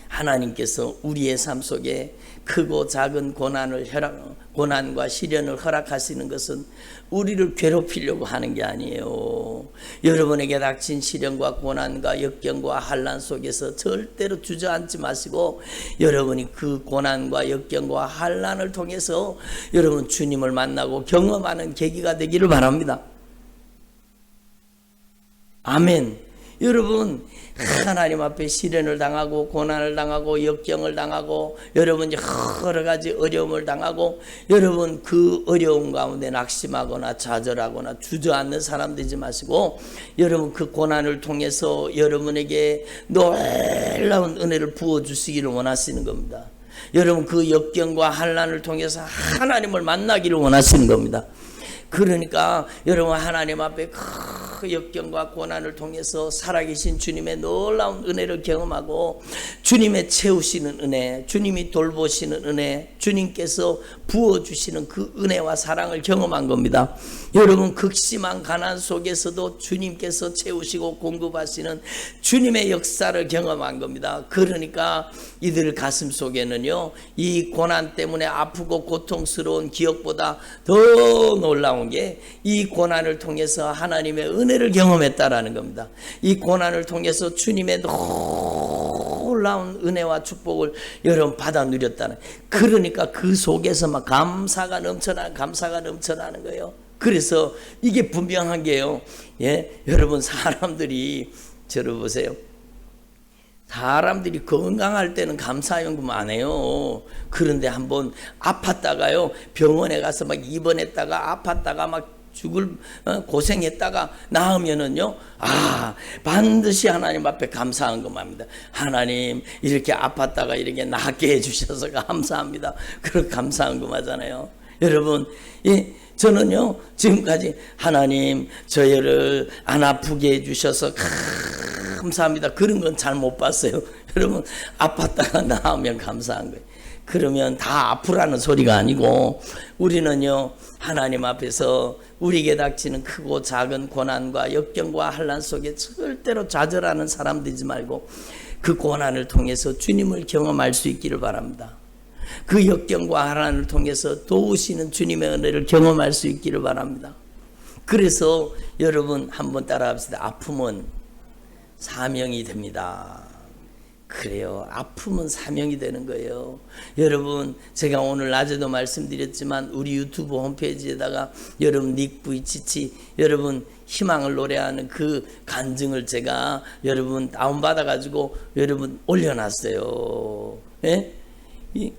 하나님께서 우리의 삶 속에 크고 작은 고난과 시련을 허락하시는 것은 우리를 괴롭히려고 하는 게 아니에요. 여러분에게 닥친 시련과 고난과 역경과 환난 속에서 절대로 주저앉지 마시고 여러분이 그 고난과 역경과 환난을 통해서 여러분 주님을 만나고 경험하는 계기가 되기를 바랍니다. 아멘. 여러분 하나님 앞에 시련을 당하고 고난을 당하고 역경을 당하고 여러분 여러 가지 어려움을 당하고 여러분 그 어려움 가운데 낙심하거나 좌절하거나 주저앉는 사람 되지 마시고 여러분 그 고난을 통해서 여러분에게 놀라운 은혜를 부어주시기를 원하시는 겁니다. 여러분 그 역경과 환난을 통해서 하나님을 만나기를 원하시는 겁니다. 그러니까 여러분 하나님 앞에 그 역경과 고난을 통해서 살아계신 주님의 놀라운 은혜를 경험하고 주님의 채우시는 은혜, 주님이 돌보시는 은혜, 주님께서 부어주시는 그 은혜와 사랑을 경험한 겁니다. 여러분 극심한 가난 속에서도 주님께서 채우시고 공급하시는 주님의 역사를 경험한 겁니다. 그러니까 이들 가슴 속에는요 이 고난 때문에 아프고 고통스러운 기억보다 더 놀라운 게 이 고난을 통해서 하나님의 은혜를 경험했다라는 겁니다. 이 고난을 통해서 주님의 놀라운 은혜와 축복을 여러분 받아 누렸다는, 그러니까 그 속에서 막 감사가 넘쳐나는 거예요. 그래서 이게 분명한 게요. 예, 여러분 사람들이 저를 보세요. 사람들이 건강할 때는 감사연금 안 해요. 그런데 한번 아팠다가요 병원에 가서 막 입원했다가 아팠다가 막 고생했다가 나으면은요 반드시 하나님 앞에 감사한금 합니다. 하나님 이렇게 아팠다가 이렇게 낫게 해주셔서 감사합니다. 그렇게 감사한금 하잖아요. 여러분 저는요 지금까지 하나님 저희를 안 아프게 해주셔서 감사합니다 그런 건 잘 못 봤어요. 여러분 아팠다가 나으면 감사한 거예요. 그러면 다 아프라는 소리가 아니고 우리는요 하나님 앞에서 우리에게 닥치는 크고 작은 고난과 역경과 환난 속에 절대로 좌절하는 사람 되지 말고 그 고난을 통해서 주님을 경험할 수 있기를 바랍니다. 그 역경과 환난을 통해서 도우시는 주님의 은혜를 경험할 수 있기를 바랍니다. 그래서 여러분 한번 따라합시다. 아픔은 사명이 됩니다. 그래요. 아픔은 사명이 되는 거예요. 여러분 제가 오늘 낮에도 말씀드렸지만 우리 유튜브 홈페이지에다가 여러분 닉브이치치 여러분 희망을 노래하는 그 간증을 제가 여러분 다운받아 가지고 여러분 올려놨어요. 예?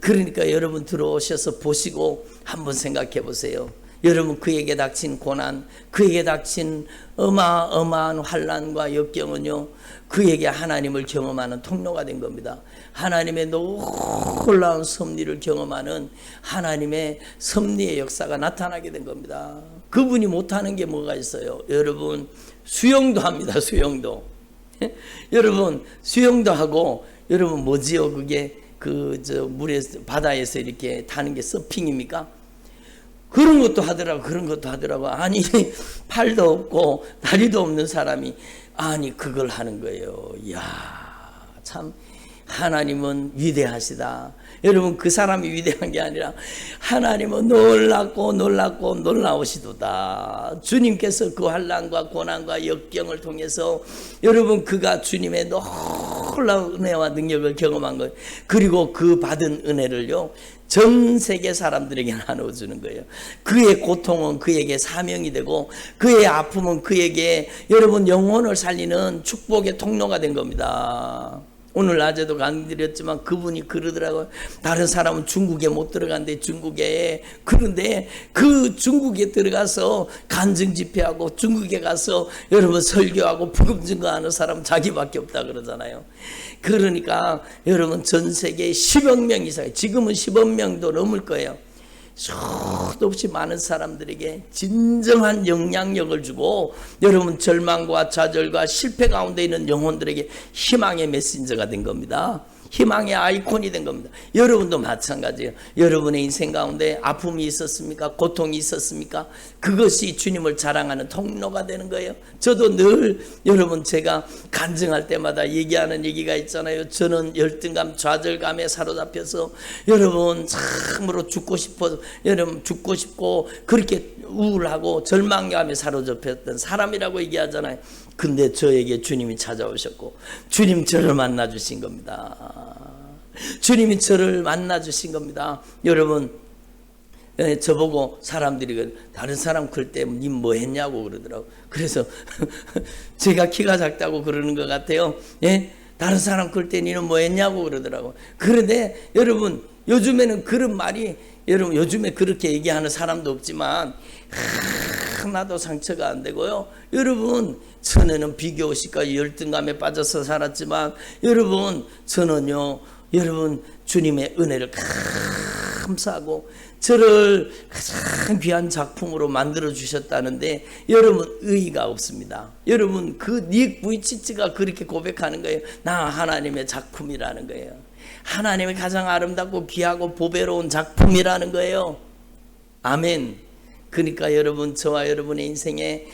그러니까 여러분 들어오셔서 보시고 한번 생각해 보세요. 여러분 그에게 닥친 고난, 그에게 닥친 어마어마한 환난과 역경은요 그에게 하나님을 경험하는 통로가 된 겁니다. 하나님의 놀라운 섭리를 경험하는 하나님의 섭리의 역사가 나타나게 된 겁니다. 그분이 못하는 게 뭐가 있어요? 여러분 수영도 합니다. 수영도 여러분 수영도 하고 여러분 뭐지요? 그게 물에서 바다에서 이렇게 타는 게 서핑입니까? 그런 것도 하더라고. 아니 팔도 없고 다리도 없는 사람이 그걸 하는 거예요. 이야 참 하나님은 위대하시다. 여러분 그 사람이 위대한 게 아니라 하나님은 놀랍고 놀라우시도다. 주님께서 그 환난과 고난과 역경을 통해서 여러분 그가 주님의 놀라운 은혜와 능력을 경험한 거예요. 그리고 그 받은 은혜를요 전 세계 사람들에게 나눠주는 거예요. 그의 고통은 그에게 사명이 되고 그의 아픔은 그에게 여러분 영혼을 살리는 축복의 통로가 된 겁니다. 오늘 낮에도 강의드렸지만 그분이 그러더라고요. 다른 사람은 중국에 못 들어간대. 중국에. 그런데 그 중국에 들어가서 간증 집회하고 중국에 가서 여러분 설교하고 복음 증거하는 사람 자기밖에 없다 그러잖아요. 그러니까 여러분 전 세계에 10억 명 이상, 지금은 10억 명도 넘을 거예요. 수도 없이 많은 사람들에게 진정한 영향력을 주고 여러분 절망과 좌절과 실패 가운데 있는 영혼들에게 희망의 메신저가 된 겁니다. 희망의 아이콘이 된 겁니다. 여러분도 마찬가지예요. 여러분의 인생 가운데 아픔이 있었습니까? 고통이 있었습니까? 그것이 주님을 자랑하는 통로가 되는 거예요. 저도 늘 여러분 제가 간증할 때마다 얘기하는 얘기가 있잖아요. 저는 열등감, 좌절감에 사로잡혀서 여러분 참으로 죽고 싶어, 여러분 죽고 싶고 그렇게 우울하고 절망감에 사로잡혔던 사람이라고 얘기하잖아요. 근데 저에게 주님이 찾아오셨고 주님 저를 만나 주신 겁니다. 주님이 저를 만나 주신 겁니다. 여러분 저보고 사람들이 다른 사람 클 때 님 뭐 했냐고 그러더라고. 그래서 제가 키가 작다고 그러는 것 같아요. 예? 다른 사람 클 때 니는 뭐 했냐고 그러더라고. 그런데 여러분 요즘에는 그런 말이 여러분 요즘에 그렇게 얘기하는 사람도 없지만 하나도 상처가 안 되고요. 여러분 전에는 비교의식과 열등감에 빠져서 살았지만 여러분 저는요 여러분 주님의 은혜를 감사하고 저를 가장 귀한 작품으로 만들어 주셨다는데 여러분 의의가 없습니다. 여러분 그 닉 부이치치가 그렇게 고백하는 거예요. 나 하나님의 작품이라는 거예요. 하나님의 가장 아름답고 귀하고 보배로운 작품이라는 거예요. 아멘. 그러니까 여러분 저와 여러분의 인생에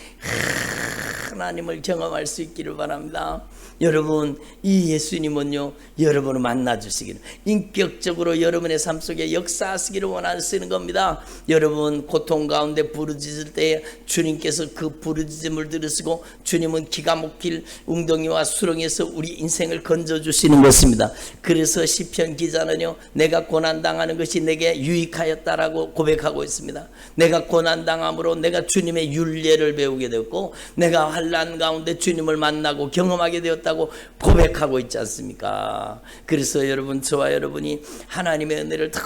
하나님을 경험할 수 있기를 바랍니다. 여러분 이 예수님은요 여러분을 만나 주시기를 인격적으로 여러분의 삶 속에 역사하시기를 원하시는 겁니다. 여러분 고통 가운데 부르짖을 때 주님께서 그 부르짖음을 들으시고 주님은 기가 막힐 웅덩이와 수렁에서 우리 인생을 건져주시는 것입니다. 그래서 시편 기자는요 내가 고난당하는 것이 내게 유익하였다라고 고백하고 있습니다. 내가 고난당함으로 내가 주님의 율례를 배우게 되었고 내가 환난 가운데 주님을 만나고 경험하게 되었다고 고백하고 있지 않습니까? 그래서 여러분 저와 여러분이 하나님의 은혜를 더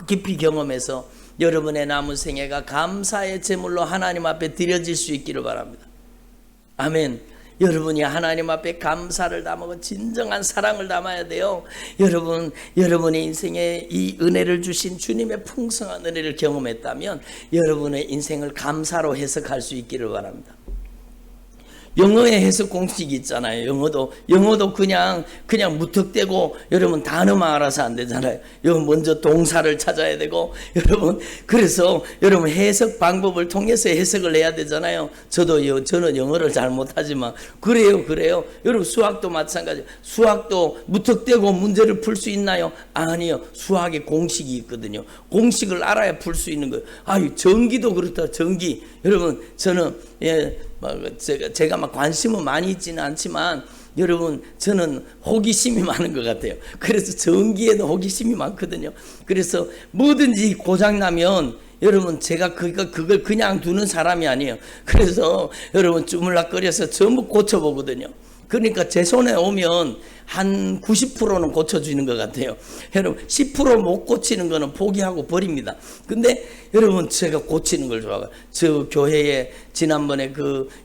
깊이 경험해서 여러분의 남은 생애가 감사의 제물로 하나님 앞에 드려질 수 있기를 바랍니다. 아멘. 여러분이 하나님 앞에 감사를 담고 진정한 사랑을 담아야 돼요. 여러분 여러분의 인생에 이 은혜를 주신 주님의 풍성한 은혜를 경험했다면 여러분의 인생을 감사로 해석할 수 있기를 바랍니다. 영어의 해석 공식이 있잖아요. 영어도 그냥 무턱대고 여러분 단어만 알아서 안 되잖아요. 여러분 먼저 동사를 찾아야 되고 여러분 그래서 여러분 해석 방법을 통해서 해석을 해야 되잖아요. 저는 영어를 잘 못하지만 그래요. 여러분 수학도 마찬가지. 수학도 무턱대고 문제를 풀 수 있나요? 아니요. 수학에 공식이 있거든요. 공식을 알아야 풀 수 있는 거예요. 전기도 그렇다. 전기. 여러분 저는 제가 막 관심은 많이 있지는 않지만 여러분 저는 호기심이 많은 것 같아요. 그래서 전기에도 호기심이 많거든요. 그래서 뭐든지 고장나면 여러분 제가 그걸 그냥 두는 사람이 아니에요. 그래서 여러분 주물락거려서 전부 고쳐보거든요. 그러니까 제 손에 오면 한 90%는 고쳐주는 것 같아요. 여러분 10% 못 고치는 거는 포기하고 버립니다. 근데 여러분 제가 고치는 걸 좋아해요. 저 교회에 지난번에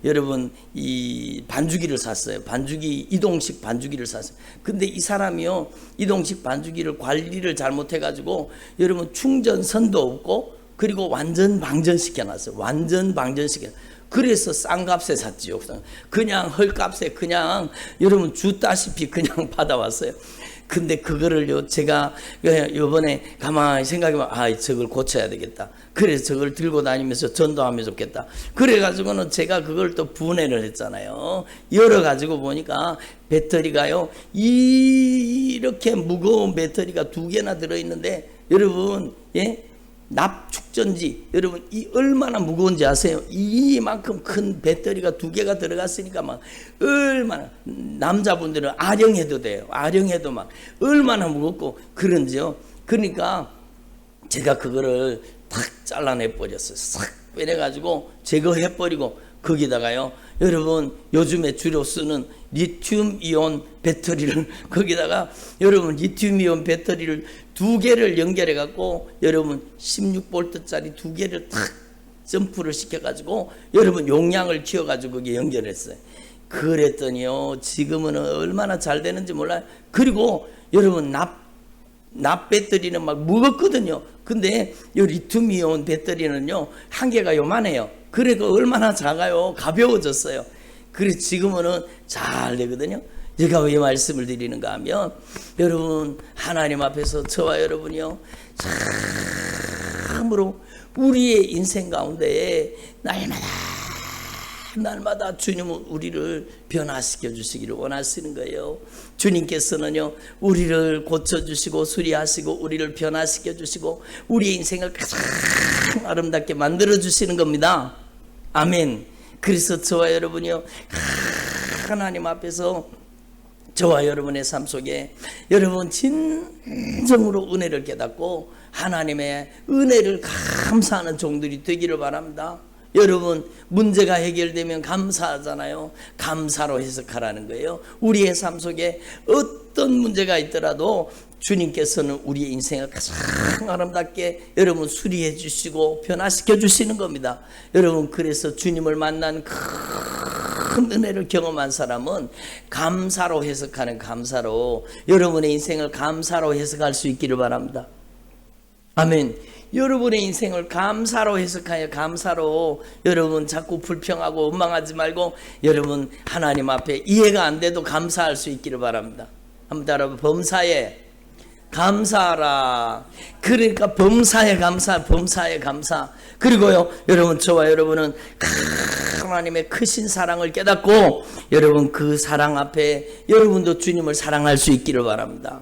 여러분 이 반주기를 샀어요. 이동식 반주기를 샀어요. 근데 이 사람이요 이동식 반주기를 관리를 잘못해가지고 여러분 충전선도 없고 그리고 완전 방전시켜놨어요. 그래서 싼 값에 샀지요. 그냥 헐값에 그냥 여러분 주다시피 그냥 받아왔어요. 근데 그거를요 제가 요번에 가만히 생각해보면 저걸 고쳐야 되겠다. 그래서 저걸 들고 다니면서 전도하면 좋겠다. 그래가지고는 제가 그걸 또 분해를 했잖아요. 열어가지고 보니까 배터리가요 이렇게 무거운 배터리가 2개나 들어있는데 여러분 납축전지 여러분 이 얼마나 무거운지 아세요? 이만큼 큰 배터리가 2개가 들어갔으니까 막 얼마나 남자분들은 아령해도 돼요. 아령해도 막 얼마나 무겁고 그런지요. 그러니까 제가 그거를 탁 잘라내 버렸어요. 싹 빼내가지고 제거해버리고 거기다가요 여러분 요즘에 주로 쓰는 리튬이온 배터리를 거기다가 여러분 리튬이온 배터리를 2개를 연결해 갖고 여러분 16V짜리 2개를 탁 점프를 시켜가지고 여러분 용량을 키워가지고 거기에 연결했어요. 그랬더니요 지금은 얼마나 잘 되는지 몰라요. 그리고 여러분 납 배터리는 막 무겁거든요. 근데 이 리튬이온 배터리는요 한계가 요만해요. 그러니까 얼마나 작아요. 가벼워졌어요. 그래서 지금은 잘 되거든요. 제가 왜 말씀을 드리는가 하면 여러분 하나님 앞에서 저와 여러분이요 참으로 우리의 인생 가운데에 날마다 주님은 우리를 변화시켜 주시기를 원하시는 거예요. 주님께서는요 우리를 고쳐주시고 수리하시고 우리를 변화시켜 주시고 우리의 인생을 가장 아름답게 만들어 주시는 겁니다. 아멘. 그래서 저와 여러분이요 하나님 앞에서 저와 여러분의 삶 속에 여러분 진정으로 은혜를 깨닫고 하나님의 은혜를 감사하는 종들이 되기를 바랍니다. 여러분 문제가 해결되면 감사하잖아요. 감사로 해석하라는 거예요. 우리의 삶 속에 어떤 문제가 있더라도 주님께서는 우리의 인생을 가장 아름답게 여러분 수리해 주시고 변화시켜 주시는 겁니다. 여러분 그래서 주님을 만난 큰 은혜를 경험한 사람은 감사로 해석하는 감사로 여러분의 인생을 감사로 해석할 수 있기를 바랍니다. 아멘. 여러분의 인생을 감사로 해석하여 감사로 여러분 자꾸 불평하고 원망하지 말고 여러분 하나님 앞에 이해가 안 돼도 감사할 수 있기를 바랍니다. 한번 따라 범사에 감사하라. 그러니까 범사에 감사, 범사에 감사. 그리고요 여러분 저와 여러분은 하나님의 크신 사랑을 깨닫고 여러분 그 사랑 앞에 여러분도 주님을 사랑할 수 있기를 바랍니다.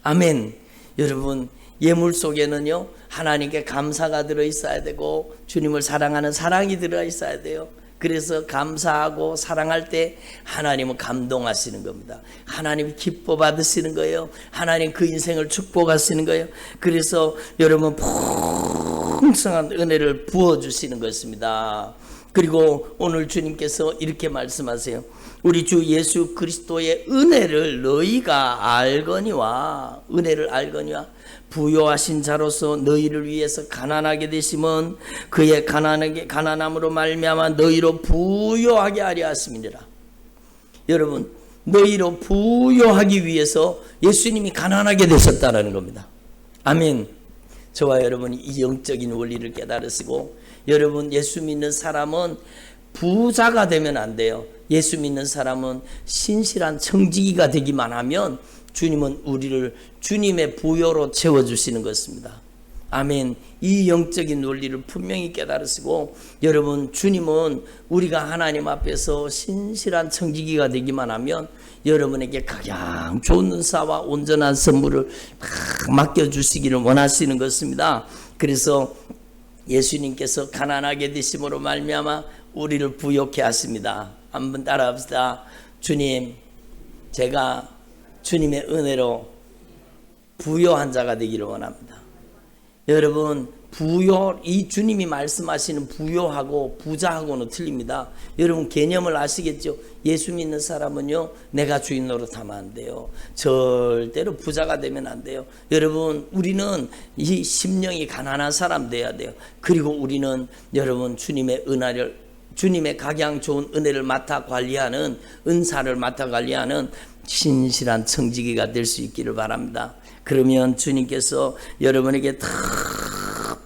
아멘. 여러분 예물 속에는요 하나님께 감사가 들어있어야 되고 주님을 사랑하는 사랑이 들어있어야 돼요. 그래서 감사하고 사랑할 때 하나님은 감동하시는 겁니다. 하나님이 기뻐 받으시는 거예요. 하나님 그 인생을 축복하시는 거예요. 그래서 여러분 풍성한 은혜를 부어주시는 것입니다. 그리고 오늘 주님께서 이렇게 말씀하세요. 우리 주 예수 그리스도의 은혜를 너희가 알거니와 은혜를 알거니와 부요하신 자로서 너희를 위해서 가난하게 되심은 그의 가난함으로 말미암아 너희로 부요하게 하려 하심이니라. 여러분 너희로 부요하기 위해서 예수님이 가난하게 되셨다는 겁니다. 아멘. 저와 여러분이 이 영적인 원리를 깨달으시고 여러분 예수 믿는 사람은 부자가 되면 안 돼요. 예수 믿는 사람은 신실한 청지기가 되기만 하면 주님은 우리를 주님의 부요로 채워주시는 것입니다. 아멘. 이 영적인 논리를 분명히 깨달으시고 여러분 주님은 우리가 하나님 앞에서 신실한 청지기가 되기만 하면 여러분에게 가장 좋은 은사와 온전한 선물을 맡겨주시기를 원하시는 것입니다. 그래서 예수님께서 가난하게 되심으로 말미암아 우리를 부요케 하십니다. 한번 따라합시다. 주님, 제가 주님의 은혜로 부요한 자가 되기를 원합니다. 여러분 부요, 이 주님이 말씀하시는 부요하고 부자하고는 틀립니다. 여러분 개념을 아시겠죠? 예수 믿는 사람은요 내가 주인 노릇하면 안 돼요. 절대로 부자가 되면 안 돼요. 여러분 우리는 이 심령이 가난한 사람 돼야 돼요. 그리고 우리는 여러분 주님의 은혜를 주님의 각양 좋은 은혜를 맡아 관리하는 은사를 맡아 관리하는 신실한 청지기가 될 수 있기를 바랍니다. 그러면 주님께서 여러분에게 다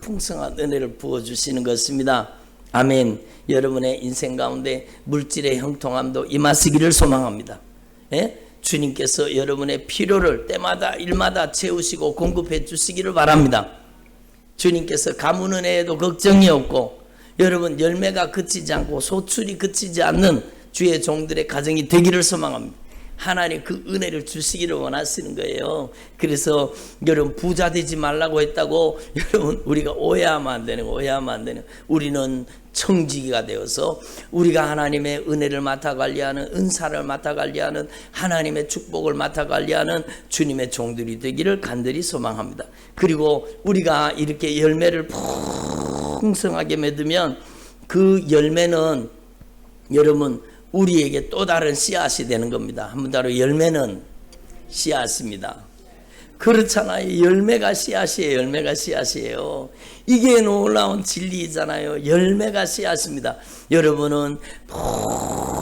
풍성한 은혜를 부어주시는 것입니다. 아멘. 여러분의 인생 가운데 물질의 형통함도 임하시기를 소망합니다. 예? 주님께서 여러분의 필요를 때마다 일마다 채우시고 공급해 주시기를 바랍니다. 주님께서 가문 은혜에도 걱정이 없고 여러분 열매가 그치지 않고 소출이 그치지 않는 주의 종들의 가정이 되기를 소망합니다. 하나님 그 은혜를 주시기를 원하시는 거예요. 그래서 여러분 부자 되지 말라고 했다고 여러분 우리가 오해하면 안 되는 거예요. 우리는 청지기가 되어서 우리가 하나님의 은혜를 맡아 관리하는 은사를 맡아 관리하는 하나님의 축복을 맡아 관리하는 주님의 종들이 되기를 간절히 소망합니다. 그리고 우리가 이렇게 열매를 풍성하게 맺으면 그 열매는 여러분 우리에게 또 다른 씨앗이 되는 겁니다. 한번 따로 열매는 씨앗입니다. 그렇잖아요. 열매가 씨앗이에요. 열매가 씨앗이에요. 이게 놀라운 진리잖아요. 열매가 씨앗입니다. 여러분은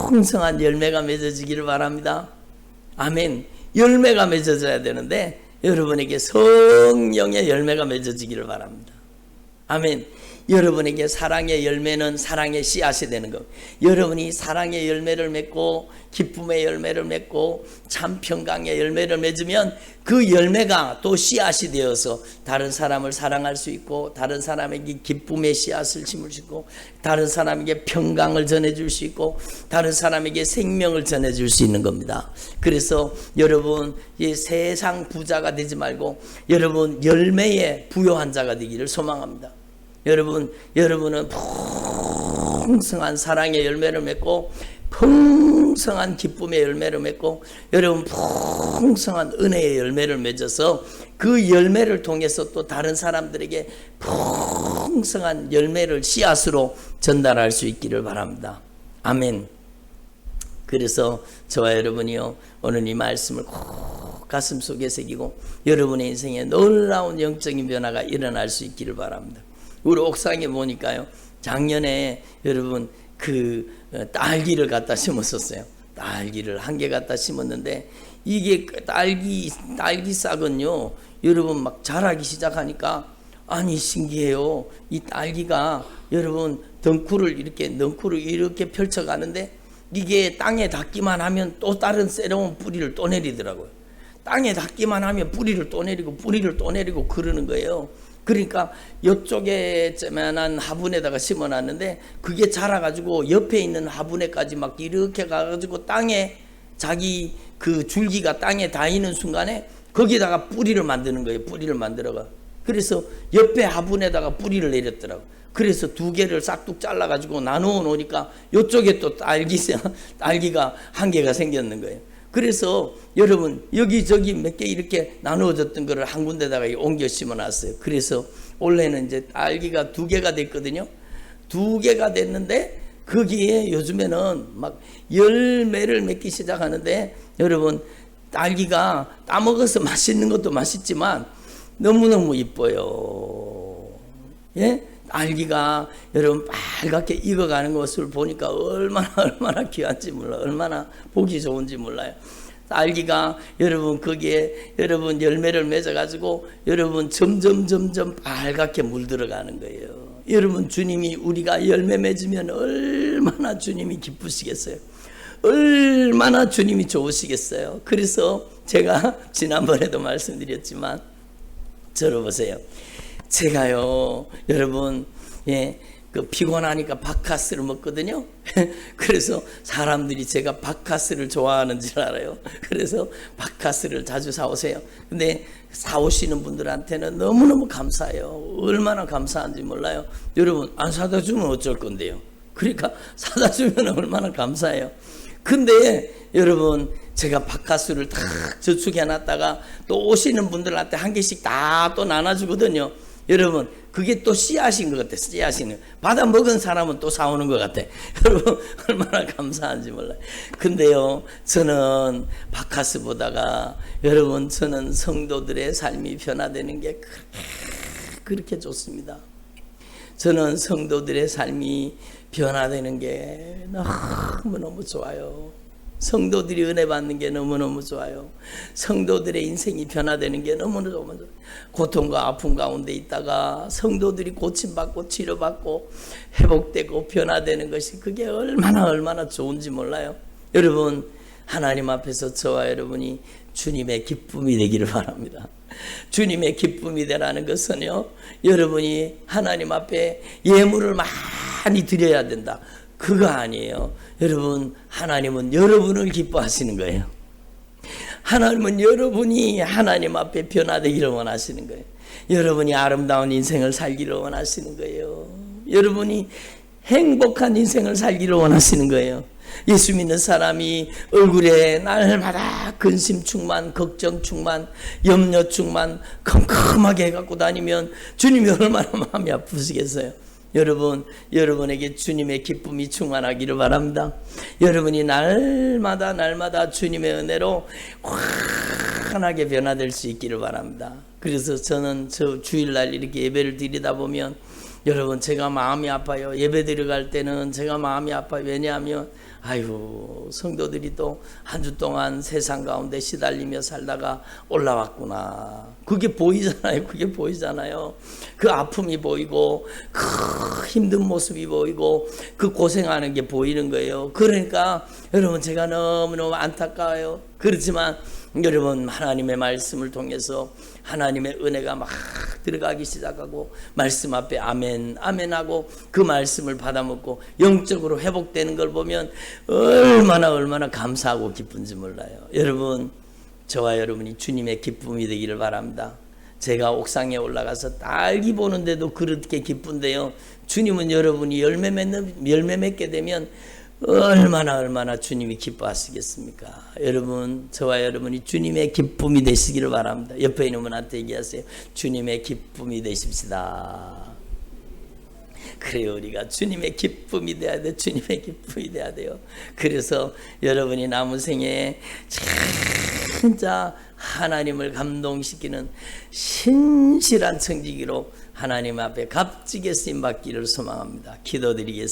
풍성한 열매가 맺어지기를 바랍니다. 아멘. 열매가 맺어져야 되는데 여러분에게 성령의 열매가 맺어지기를 바랍니다. 아멘. 여러분에게 사랑의 열매는 사랑의 씨앗이 되는 것. 여러분이 사랑의 열매를 맺고 기쁨의 열매를 맺고 참 평강의 열매를 맺으면 그 열매가 또 씨앗이 되어서 다른 사람을 사랑할 수 있고 다른 사람에게 기쁨의 씨앗을 심을 수 있고 다른 사람에게 평강을 전해줄 수 있고 다른 사람에게 생명을 전해줄 수 있는 겁니다. 그래서 여러분 이 세상 부자가 되지 말고 여러분 열매에 부요한 자가 되기를 소망합니다. 여러분은 풍성한 사랑의 열매를 맺고 풍성한 기쁨의 열매를 맺고 여러분 풍성한 은혜의 열매를 맺어서 그 열매를 통해서 또 다른 사람들에게 풍성한 열매를 씨앗으로 전달할 수 있기를 바랍니다. 아멘. 그래서 저와 여러분이요 오늘 이 말씀을 꼭 가슴 속에 새기고 여러분의 인생에 놀라운 영적인 변화가 일어날 수 있기를 바랍니다. 우리 옥상에 보니까요 작년에 여러분 그 딸기를 갖다 심었었어요. 딸기를 한 개 갖다 심었는데 이게 딸기 싹은요 여러분 막 자라기 시작하니까 아니 신기해요. 이 딸기가 여러분 넝쿨을 이렇게 펼쳐가는데 이게 땅에 닿기만 하면 또 다른 새로운 뿌리를 또 내리더라고요. 땅에 닿기만 하면 뿌리를 또 내리고 그러는 거예요. 그러니까 이쪽에 쬐만한 화분에다가 심어놨는데 그게 자라가지고 옆에 있는 화분에까지 막 이렇게 가가지고 땅에 자기 그 줄기가 땅에 닿이는 순간에 거기다가 뿌리를 만드는 거예요. 뿌리를 만들어가. 그래서 옆에 화분에다가 뿌리를 내렸더라고. 그래서 두 개를 싹둑 잘라가지고 나누어 놓으니까 이쪽에 또 딸기가 한 개가 생겼는 거예요. 그래서 여러분 여기저기 몇 개 이렇게 나누어졌던 거를 한 군데다가 옮겨 심어놨어요. 그래서 올해는 이제 딸기가 2개가 됐거든요. 2개가 됐는데 거기에 요즘에는 막 열매를 맺기 시작하는데 여러분 딸기가 따먹어서 맛있는 것도 맛있지만 너무너무 이뻐요. 예? 딸기가 여러분 빨갛게 익어가는 것을 보니까 얼마나 귀한지 몰라요. 얼마나 보기 좋은지 몰라요. 딸기가 여러분 거기에 여러분 열매를 맺어가지고 여러분 점점 빨갛게 물들어가는 거예요. 여러분 주님이 우리가 열매 맺으면 얼마나 주님이 기쁘시겠어요. 얼마나 주님이 좋으시겠어요. 그래서 제가 지난번에도 말씀드렸지만 들어보세요. 제가요 여러분 그 피곤하니까 바카스를 먹거든요. 그래서 사람들이 제가 바카스를 좋아하는 줄 알아요. 그래서 바카스를 자주 사오세요. 근데 사오시는 분들한테는 너무너무 감사해요. 얼마나 감사한지 몰라요. 여러분 안 사다 주면 어쩔 건데요. 그러니까 사다 주면 얼마나 감사해요. 근데 여러분 제가 바카스를 다 저축해 놨다가 또 오시는 분들한테 한 개씩 다 또 나눠주거든요. 여러분 그게 또 씨앗인 것 같아요. 씨앗인 받아 먹은 사람은 또 사오는 것 같아요. 여러분 얼마나 감사한지 몰라요. 근데요 저는 바카스보다가 여러분 저는 성도들의 삶이 변화되는 게 그렇게 좋습니다. 저는 성도들의 삶이 변화되는 게 너무너무 좋아요. 성도들이 은혜 받는 게 너무너무 좋아요. 성도들의 인생이 변화되는 게 너무너무 좋아요. 고통과 아픔 가운데 있다가 성도들이 고침받고 치료받고 회복되고 변화되는 것이 그게 얼마나 좋은지 몰라요. 여러분 하나님 앞에서 저와 여러분이 주님의 기쁨이 되기를 바랍니다. 주님의 기쁨이 되라는 것은요 여러분이 하나님 앞에 예물을 많이 드려야 된다 그거 아니에요. 여러분 하나님은 여러분을 기뻐하시는 거예요. 하나님은 여러분이 하나님 앞에 변화되기를 원하시는 거예요. 여러분이 아름다운 인생을 살기를 원하시는 거예요. 여러분이 행복한 인생을 살기를 원하시는 거예요. 예수 믿는 사람이 얼굴에 날마다 근심 충만, 걱정 충만, 염려 충만 컴컴하게 해갖고 다니면 주님이 얼마나 마음이 아프시겠어요. 여러분, 여러분에게 주님의 기쁨이 충만하기를 바랍니다. 여러분이 날마다 주님의 은혜로 환하게 변화될 수 있기를 바랍니다. 그래서 저는 저 주일날 이렇게 예배를 드리다 보면 여러분 제가 마음이 아파요. 예배 드려갈 때는 제가 마음이 아파요. 왜냐하면 아유, 성도들이 또 한 주 동안 세상 가운데 시달리며 살다가 올라왔구나. 그게 보이잖아요. 그게 보이잖아요. 그 아픔이 보이고 그 힘든 모습이 보이고 그 고생하는 게 보이는 거예요. 그러니까 여러분, 제가 너무너무 안타까워요. 그렇지만 여러분, 하나님의 말씀을 통해서 하나님의 은혜가 막 들어가기 시작하고 말씀 앞에 아멘 아멘 하고 그 말씀을 받아먹고 영적으로 회복되는 걸 보면 얼마나 감사하고 기쁜지 몰라요. 여러분, 저와 여러분이 주님의 기쁨이 되기를 바랍니다. 제가 옥상에 올라가서 딸기 보는데도 그렇게 기쁜데요, 주님은 여러분이 열매 맺게 되면 얼마나 주님이 기뻐하시겠습니까? 여러분, 저와 여러분이 주님의 기쁨이 되시기를 바랍니다. 옆에 있는 분한테 얘기하세요. 주님의 기쁨이 되십시다. 그래요, 우리가 주님의 기쁨이 돼야 돼. 주님의 기쁨이 돼야 돼요. 그래서 여러분이 남은 생에 진짜 하나님을 감동시키는 신실한 청지기로 하나님 앞에 값지게 쓰임받기를 소망합니다. 기도드리겠습니다.